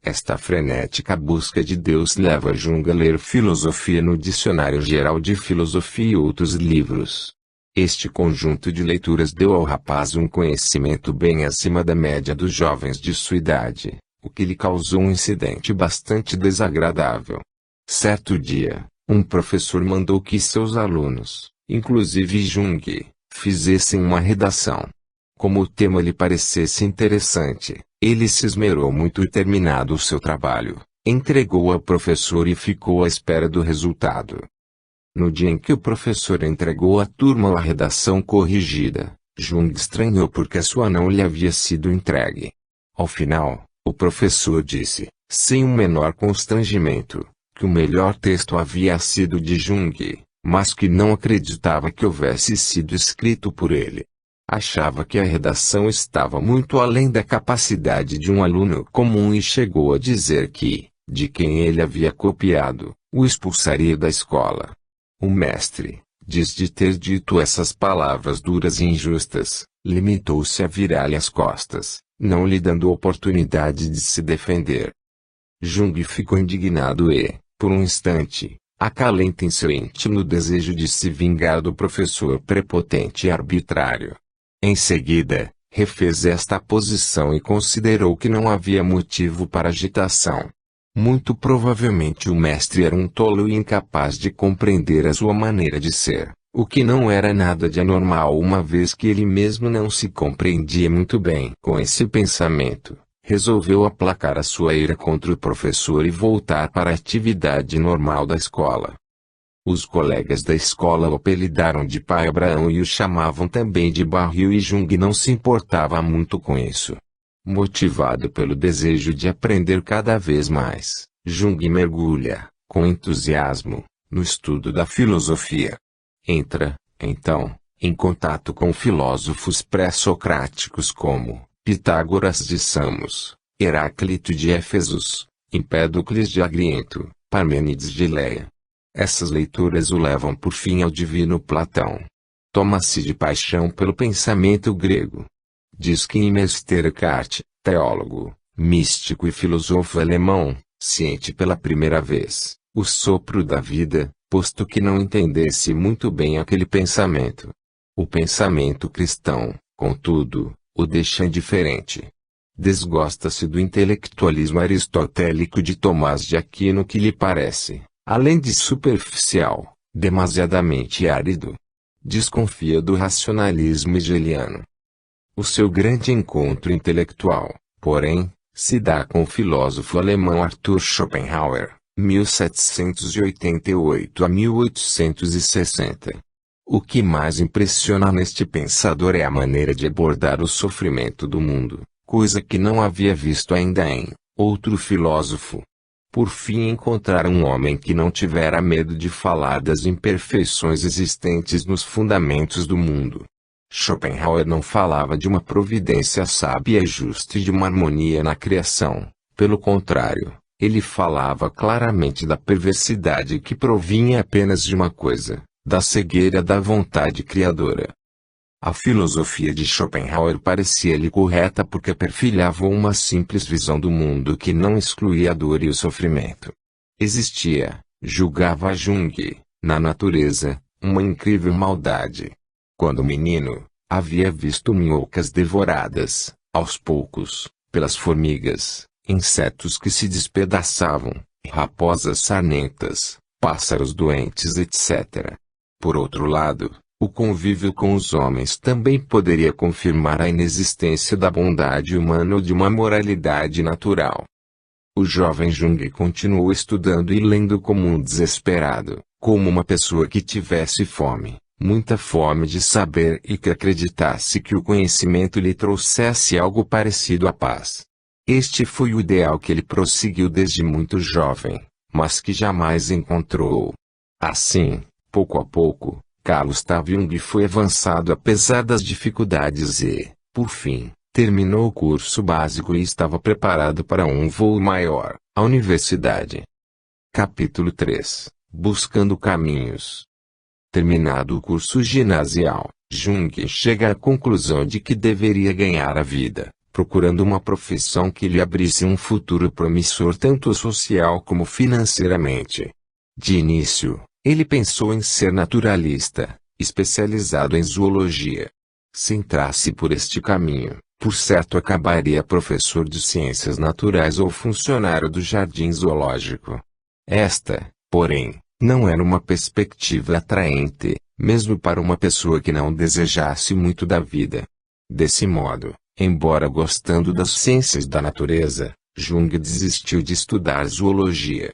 Esta frenética busca de Deus leva Jung a ler filosofia no Dicionário Geral de Filosofia e outros livros. Este conjunto de leituras deu ao rapaz um conhecimento bem acima da média dos jovens de sua idade, o que lhe causou um incidente bastante desagradável. Certo dia, um professor mandou que seus alunos, inclusive Jung, fizessem uma redação. Como o tema lhe parecesse interessante, ele se esmerou muito e, terminado o seu trabalho, entregou ao professor e ficou à espera do resultado. No dia em que o professor entregou à turma a redação corrigida, Jung estranhou porque a sua não lhe havia sido entregue. Ao final, o professor disse, sem o menor constrangimento, que o melhor texto havia sido de Jung, mas que não acreditava que houvesse sido escrito por ele. Achava que a redação estava muito além da capacidade de um aluno comum e chegou a dizer que, de quem ele havia copiado, o expulsaria da escola. O mestre, diz de ter dito essas palavras duras e injustas, limitou-se a virar-lhe as costas, não lhe dando oportunidade de se defender. Jung ficou indignado e, por um instante, acalenta em seu íntimo o desejo de se vingar do professor prepotente e arbitrário. Em seguida, refez esta posição e considerou que não havia motivo para agitação. Muito provavelmente o mestre era um tolo e incapaz de compreender a sua maneira de ser, o que não era nada de anormal uma vez que ele mesmo não se compreendia muito bem. Com esse pensamento, resolveu aplacar a sua ira contra o professor e voltar para a atividade normal da escola. Os colegas da escola o apelidaram de Pai Abraão e o chamavam também de Barril, e Jung não se importava muito com isso. Motivado pelo desejo de aprender cada vez mais, Jung mergulha, com entusiasmo, no estudo da filosofia. Entra, então, em contato com filósofos pré-socráticos como Pitágoras de Samos, Heráclito de Éfesos, Empédocles de Agriento, Parmênides de Eleia. Essas leituras o levam por fim ao divino Platão. Toma-se de paixão pelo pensamento grego. Diz que Immanuel Kant, teólogo, místico e filósofo alemão, ciente pela primeira vez, o sopro da vida, posto que não entendesse muito bem aquele pensamento. O pensamento cristão, contudo, o deixa indiferente. Desgosta-se do intelectualismo aristotélico de Tomás de Aquino, que lhe parece, além de superficial, demasiadamente árido. Desconfia do racionalismo hegeliano. O seu grande encontro intelectual, porém, se dá com o filósofo alemão Arthur Schopenhauer, 1788 a 1860. O que mais impressiona neste pensador é a maneira de abordar o sofrimento do mundo, coisa que não havia visto ainda em outro filósofo. Por fim encontraram um homem que não tivera medo de falar das imperfeições existentes nos fundamentos do mundo. Schopenhauer não falava de uma providência sábia e justa e de uma harmonia na criação. Pelo contrário, ele falava claramente da perversidade que provinha apenas de uma coisa, da cegueira da vontade criadora. A filosofia de Schopenhauer parecia-lhe correta porque perfilhava uma simples visão do mundo que não excluía a dor e o sofrimento. Existia, julgava Jung, na natureza, uma incrível maldade. Quando menino, havia visto minhocas devoradas, aos poucos, pelas formigas, insetos que se despedaçavam, raposas sarnentas, pássaros doentes, etc. Por outro lado, o convívio com os homens também poderia confirmar a inexistência da bondade humana ou de uma moralidade natural. O jovem Jung continuou estudando e lendo como um desesperado, como uma pessoa que tivesse fome, muita fome de saber e que acreditasse que o conhecimento lhe trouxesse algo parecido à paz. Este foi o ideal que ele prosseguiu desde muito jovem, mas que jamais encontrou. Assim, pouco a pouco, Carl Gustav Jung foi avançado apesar das dificuldades e, por fim, terminou o curso básico e estava preparado para um voo maior, a universidade. Capítulo 3 – Buscando caminhos. Terminado o curso ginasial, Jung chega à conclusão de que deveria ganhar a vida, procurando uma profissão que lhe abrisse um futuro promissor tanto social como financeiramente. De início, ele pensou em ser naturalista, especializado em zoologia. Se entrasse por este caminho, Por certo acabaria professor de ciências naturais ou funcionário do jardim zoológico. Esta, porém, não era uma perspectiva atraente, mesmo para uma pessoa que não desejasse muito da vida. Desse modo, embora gostando das ciências da natureza, Jung desistiu de estudar zoologia.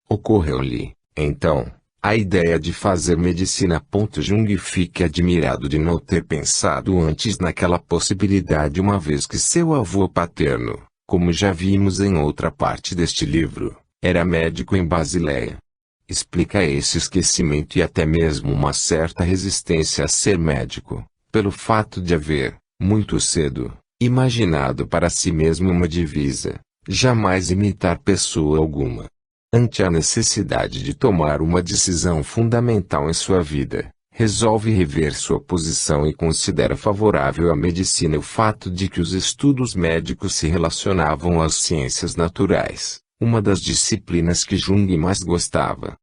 Ocorreu-lhe, então, a ideia de fazer medicina. Jung fica admirado de não ter pensado antes naquela possibilidade, uma vez que seu avô paterno, como já vimos em outra parte deste livro, era médico em Basileia. Explica esse esquecimento e até mesmo uma certa resistência a ser médico, pelo fato de haver, muito cedo, imaginado para si mesmo uma divisa: jamais imitar pessoa alguma. Ante a necessidade de tomar uma decisão fundamental em sua vida, resolve rever sua posição e considera favorável à medicina o fato de que os estudos médicos se relacionavam às ciências naturais, uma das disciplinas que Jung mais gostava.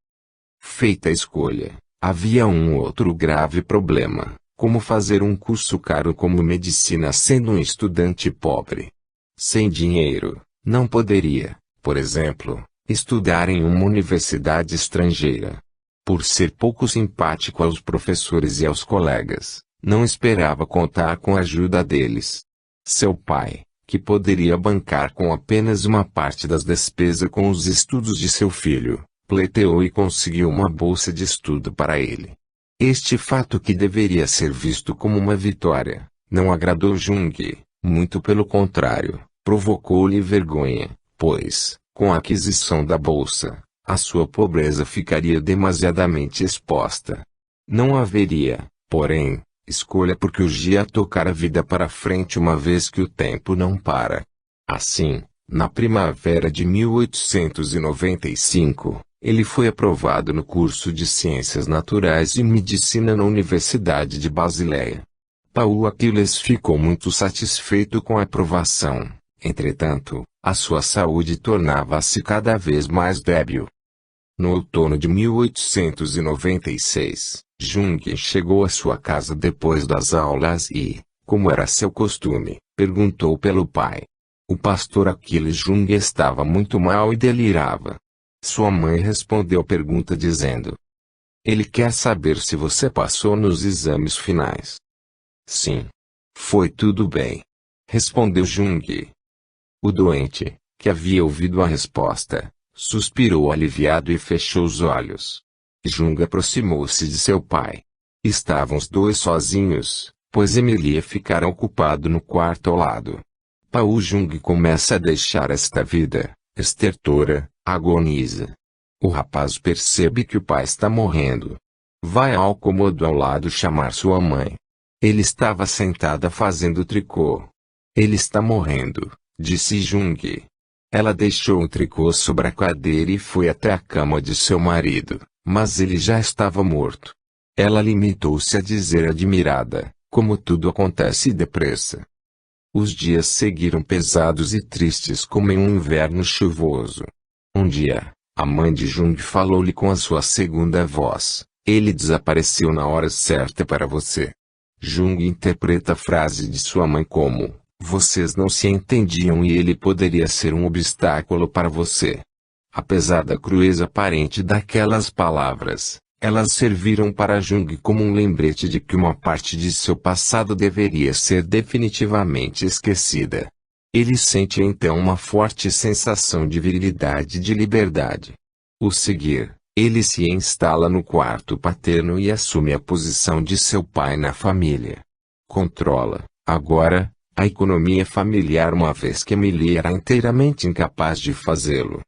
Feita a escolha, havia um outro grave problema: como fazer um curso caro como medicina sendo um estudante pobre. Sem dinheiro, não poderia, por exemplo, estudar em uma universidade estrangeira. Por ser pouco simpático aos professores e aos colegas, não esperava contar com a ajuda deles. Seu pai, que poderia bancar com apenas uma parte das despesas com os estudos de seu filho, pleiteou e conseguiu uma bolsa de estudo para ele. Este fato, que deveria ser visto como uma vitória, não agradou Jung, muito pelo contrário, provocou-lhe vergonha, pois, com a aquisição da bolsa, a sua pobreza ficaria demasiadamente exposta. Não haveria, porém, escolha, porque urgia tocar a vida para frente, uma vez que o tempo não para. Assim, na primavera de 1895, ele foi aprovado no curso de Ciências Naturais e Medicina na Universidade de Basileia. Paul Aquiles ficou muito satisfeito com a aprovação. Entretanto, a sua saúde tornava-se cada vez mais débil. No outono de 1896, Jung chegou à sua casa depois das aulas e, como era seu costume, perguntou pelo pai. O pastor Aquiles Jung estava muito mal e delirava. Sua mãe respondeu a pergunta dizendo: "Ele quer saber se você passou nos exames finais." "Sim. Foi tudo bem," respondeu Jung. O doente, que havia ouvido a resposta, suspirou aliviado e fechou os olhos. Jung aproximou-se de seu pai. Estavam os dois sozinhos, pois Emilia ficara ocupado no quarto ao lado. Paul Jung começa a deixar esta vida, estertora, agoniza. O rapaz percebe que o pai está morrendo. Vai ao cômodo ao lado chamar sua mãe. Ele estava sentada fazendo tricô. "Ele está morrendo," disse Jung. Ela deixou o tricô sobre a cadeira e foi até a cama de seu marido, mas ele já estava morto. Ela limitou-se a dizer admirada: "Como tudo acontece depressa." Os dias seguiram pesados e tristes como em um inverno chuvoso. Um dia, a mãe de Jung falou-lhe com a sua segunda voz: "Ele desapareceu na hora certa para você." Jung interpreta a frase de sua mãe como: "Vocês não se entendiam e ele poderia ser um obstáculo para você." Apesar da crueza aparente daquelas palavras, elas serviram para Jung como um lembrete de que uma parte de seu passado deveria ser definitivamente esquecida. Ele sente então uma forte sensação de virilidade e de liberdade. O seguir, ele se instala no quarto paterno e assume a posição de seu pai na família. Controla, agora, a economia familiar, uma vez que Emilia era inteiramente incapaz de fazê-lo.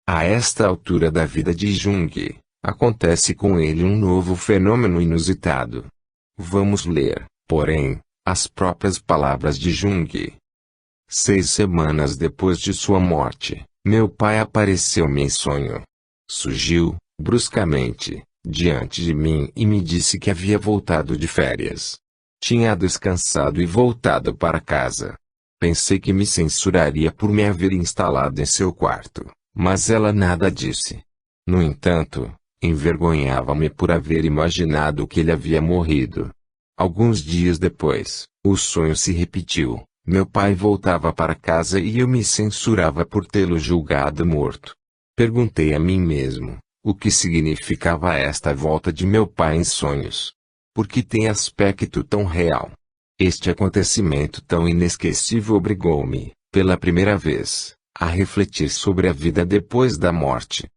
A esta altura da vida de Jung, acontece com ele um novo fenômeno inusitado. Vamos ler, porém, as próprias palavras de Jung. 6 semanas depois de sua morte, meu pai apareceu-me em sonho. Surgiu, bruscamente, diante de mim e me disse que havia voltado de férias. Tinha descansado e voltado para casa. Pensei que me censuraria por me haver instalado em seu quarto, mas ela nada disse. No entanto, envergonhava-me por haver imaginado que ele havia morrido. Alguns dias depois, o sonho se repetiu, Meu pai voltava para casa e eu me censurava por tê-lo julgado morto. Perguntei a mim mesmo, o que significava esta volta de meu pai em sonhos? Por que tem aspecto tão real? Este acontecimento tão inesquecível obrigou-me, pela primeira vez, a refletir sobre a vida depois da morte.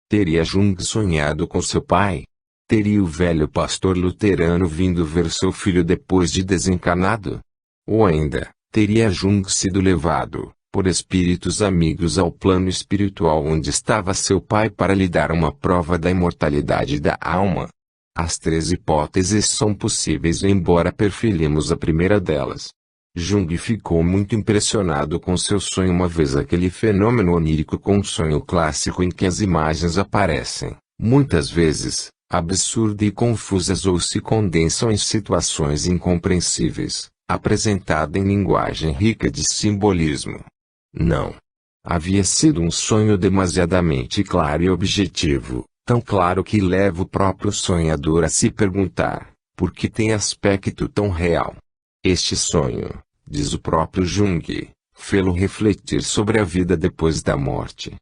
Teria Jung sonhado com seu pai? Teria o velho pastor luterano vindo ver seu filho depois de desencarnado? Ou ainda, teria Jung sido levado, por espíritos amigos ao plano espiritual onde estava seu pai para lhe dar uma prova da imortalidade da alma? As três hipóteses são possíveis embora preferimos a primeira delas. Jung ficou muito impressionado com seu sonho uma vez aquele fenômeno onírico com um sonho clássico em que as imagens aparecem, muitas vezes, absurdas e confusas ou se condensam em situações incompreensíveis, apresentada em linguagem rica de simbolismo. Não. Havia sido um sonho demasiadamente claro e objetivo, tão claro que leva o próprio sonhador a se perguntar, por que tem aspecto tão real? Este sonho, diz o próprio Jung, fê-lo refletir sobre a vida depois da morte.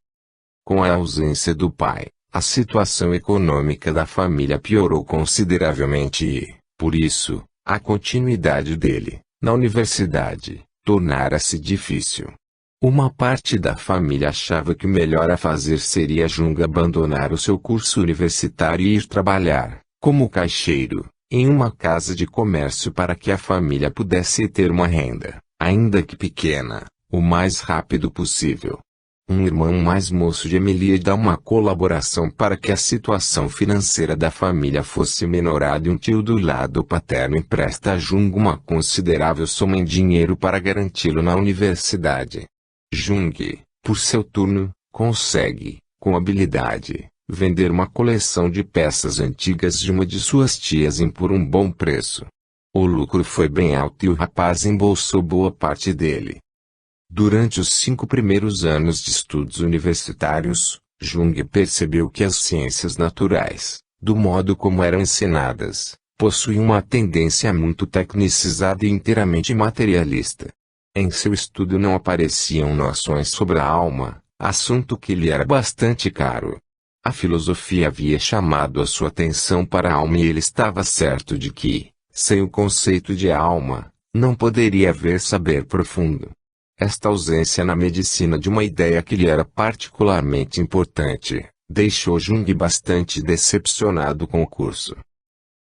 Com a ausência do pai, a situação econômica da família piorou consideravelmente e, por isso, a continuidade dele, na universidade, tornara-se difícil. Uma parte da família achava que o melhor a fazer seria Jung abandonar o seu curso universitário e ir trabalhar, como caixeiro, em uma casa de comércio para que a família pudesse ter uma renda, ainda que pequena, o mais rápido possível. Um irmão mais moço de Emilia dá uma colaboração para que a situação financeira da família fosse menorada e um tio do lado paterno empresta a Jung uma considerável soma em dinheiro para garanti-lo na universidade. Jung, por seu turno, consegue, com habilidade, vender uma coleção de peças antigas de uma de suas tias por um bom preço. O lucro foi bem alto e o rapaz embolsou boa parte dele. Durante os 5 primeiros anos de estudos universitários, Jung percebeu que as ciências naturais, do modo como eram ensinadas, possuíam uma tendência muito tecnicizada e inteiramente materialista. Em seu estudo não apareciam noções sobre a alma, assunto que lhe era bastante caro. A filosofia havia chamado a sua atenção para a alma e ele estava certo de que, sem o conceito de alma, não poderia haver saber profundo. Esta ausência na medicina de uma ideia que lhe era particularmente importante, deixou Jung bastante decepcionado com o curso.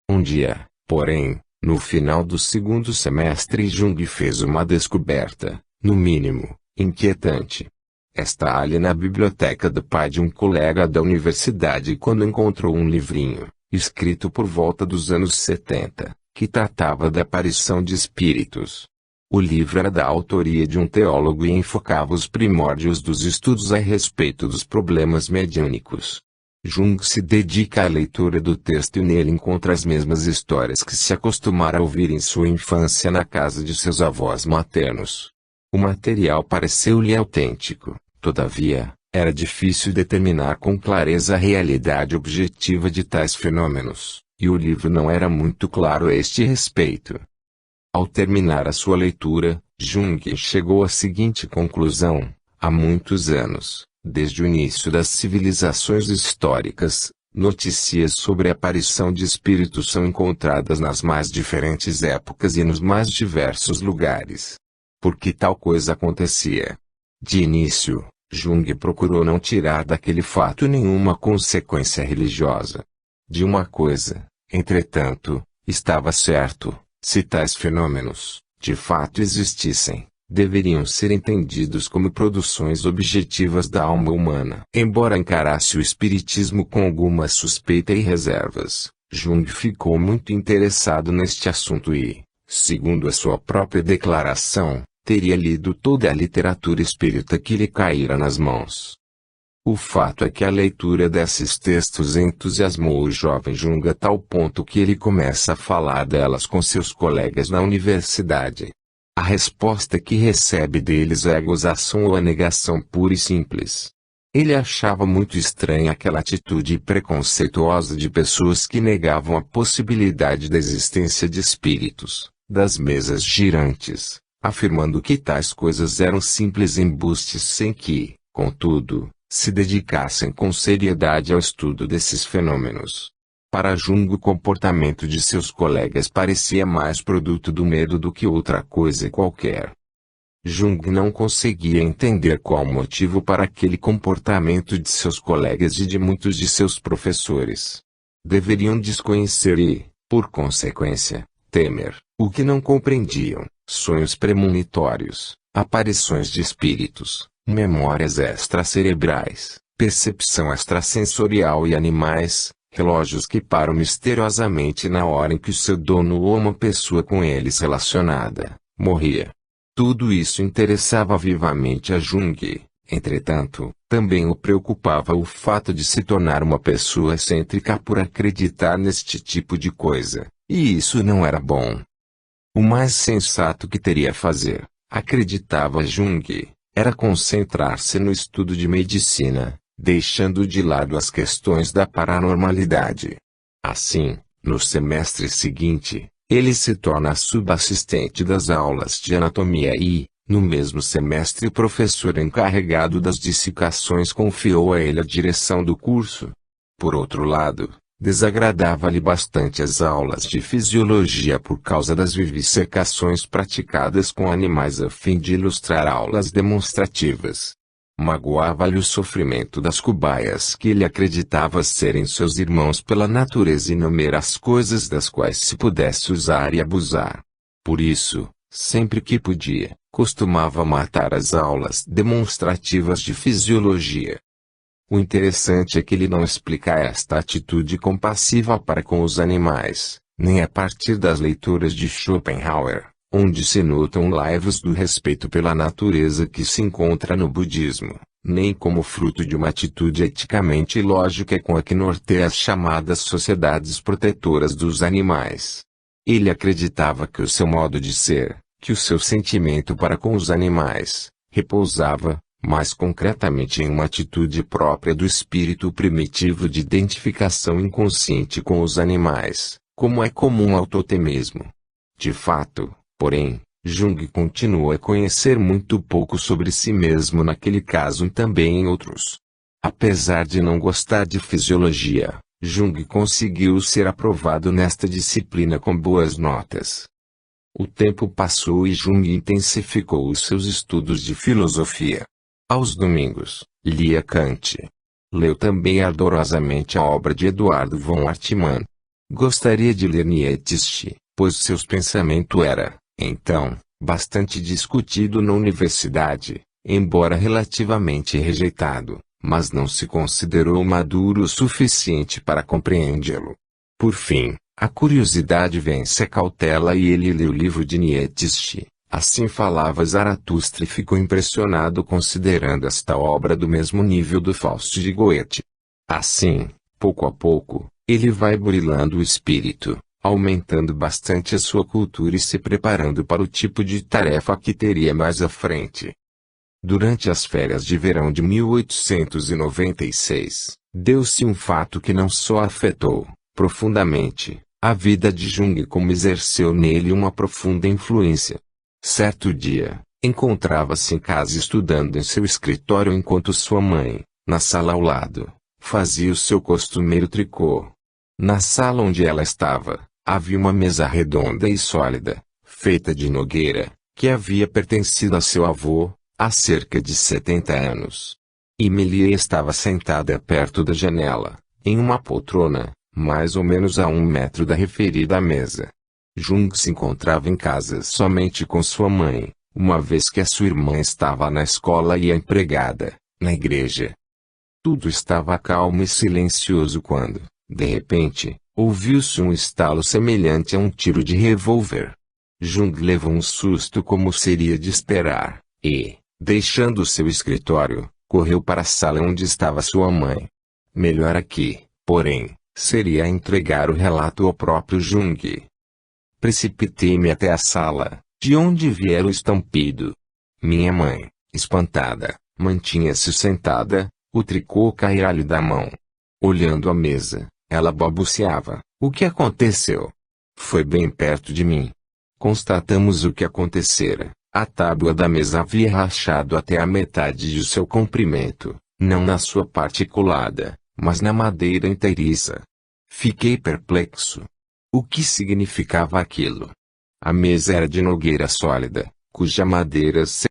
Um dia, porém, no final do segundo semestre Jung fez uma descoberta, no mínimo, inquietante. Estava ali na biblioteca do pai de um colega da universidade quando encontrou um livrinho, escrito por volta dos anos 70, que tratava da aparição de espíritos. O livro era da autoria de um teólogo e enfocava os primórdios dos estudos a respeito dos problemas mediúnicos. Jung se dedica à leitura do texto e nele encontra as mesmas histórias que se acostumara a ouvir em sua infância na casa de seus avós maternos. O material pareceu-lhe autêntico, todavia, era difícil determinar com clareza a realidade objetiva de tais fenômenos, e o livro não era muito claro a este respeito. Ao terminar a sua leitura, Jung chegou à seguinte conclusão: há muitos anos, desde o início das civilizações históricas, notícias sobre a aparição de espíritos são encontradas nas mais diferentes épocas e nos mais diversos lugares. Por que tal coisa acontecia? De início, Jung procurou não tirar daquele fato nenhuma consequência religiosa. De uma coisa, entretanto, estava certo: se tais fenômenos, de fato existissem, deveriam ser entendidos como produções objetivas da alma humana. Embora encarasse o espiritismo com alguma suspeita e reservas, Jung ficou muito interessado neste assunto e, segundo a sua própria declaração, teria lido toda a literatura espírita que lhe caíra nas mãos. O fato é que a leitura desses textos entusiasmou o jovem Jung a tal ponto que ele começa a falar delas com seus colegas na universidade. A resposta que recebe deles é a gozação ou a negação pura e simples. Ele achava muito estranha aquela atitude preconceituosa de pessoas que negavam a possibilidade da existência de espíritos, das mesas girantes, afirmando que tais coisas eram simples embustes sem que, contudo, se dedicassem com seriedade ao estudo desses fenômenos. Para Jung, o comportamento de seus colegas parecia mais produto do medo do que outra coisa qualquer. Jung não conseguia entender qual o motivo para aquele comportamento de seus colegas e de muitos de seus professores. Deveriam desconhecer e, por consequência, temer o que não compreendiam: sonhos premonitórios, aparições de espíritos, memórias extracerebrais, percepção extrasensorial e animais, relógios que param misteriosamente na hora em que o seu dono ou uma pessoa com eles relacionada morria. Tudo isso interessava vivamente a Jung. Entretanto, também o preocupava o fato de se tornar uma pessoa excêntrica por acreditar neste tipo de coisa, e isso não era bom. O mais sensato que teria a fazer, acreditava Jung, era concentrar-se no estudo de medicina, deixando de lado as questões da paranormalidade. Assim, no semestre seguinte, ele se torna subassistente das aulas de anatomia e, no mesmo semestre, o professor encarregado das dissecações confiou a ele a direção do curso. Por outro lado, desagradava-lhe bastante as aulas de fisiologia por causa das vivisecações praticadas com animais a fim de ilustrar aulas demonstrativas. Magoava-lhe o sofrimento das cobaias que ele acreditava serem seus irmãos pela natureza e não meras coisas das quais se pudesse usar e abusar. Por isso, sempre que podia, costumava matar as aulas demonstrativas de fisiologia. O interessante é que ele não explica esta atitude compassiva para com os animais, nem a partir das leituras de Schopenhauer, onde se notam laivos do respeito pela natureza que se encontra no budismo, nem como fruto de uma atitude eticamente lógica com a que norteia as chamadas sociedades protetoras dos animais. Ele acreditava que o seu modo de ser, que o seu sentimento para com os animais, repousava, mais concretamente, em uma atitude própria do espírito primitivo de identificação inconsciente com os animais, como é comum ao totemismo. De fato, porém, Jung continua a conhecer muito pouco sobre si mesmo naquele caso e também em outros. Apesar de não gostar de fisiologia, Jung conseguiu ser aprovado nesta disciplina com boas notas. O tempo passou e Jung intensificou os seus estudos de filosofia. Aos domingos, lia Kant. Leu também ardorosamente a obra de Eduardo von Hartmann. Gostaria de ler Nietzsche, pois seu pensamento era, então, bastante discutido na universidade, embora relativamente rejeitado, mas não se considerou maduro o suficiente para compreendê-lo. Por fim, a curiosidade vence a cautela e ele leu o livro de Nietzsche. Assim falava Zaratustra e ficou impressionado considerando esta obra do mesmo nível do Fausto de Goethe. Assim, pouco a pouco, ele vai burilando o espírito, aumentando bastante a sua cultura e se preparando para o tipo de tarefa que teria mais à frente. Durante as férias de verão de 1896, deu-se um fato que não só afetou, profundamente, a vida de Jung como exerceu nele uma profunda influência. Certo dia, encontrava-se em casa estudando em seu escritório enquanto sua mãe, na sala ao lado, fazia o seu costumeiro tricô. Na sala onde ela estava, havia uma mesa redonda e sólida, feita de nogueira, que havia pertencido a seu avô, há cerca de 70 anos. Emilie estava sentada perto da janela, em uma poltrona, mais ou menos a 1 metro da referida mesa. Jung se encontrava em casa somente com sua mãe, uma vez que a sua irmã estava na escola e a empregada, na igreja. Tudo estava calmo e silencioso quando, de repente, ouviu-se um estalo semelhante a um tiro de revólver. Jung levou um susto como seria de esperar, e, deixando seu escritório, correu para a sala onde estava sua mãe. Melhor aqui, porém, seria entregar o relato ao próprio Jung. Precipitei-me até a sala, de onde viera o estampido. Minha mãe, espantada, mantinha-se sentada, o tricô caía-lhe da mão. Olhando a mesa, ela balbuciava: "O que aconteceu?" Foi bem perto de mim. Constatamos o que acontecera, A tábua da mesa havia rachado até a metade de seu comprimento, não na sua parte colada, mas na madeira inteiriça. Fiquei perplexo. O que significava aquilo? A mesa era de nogueira sólida, cuja madeira se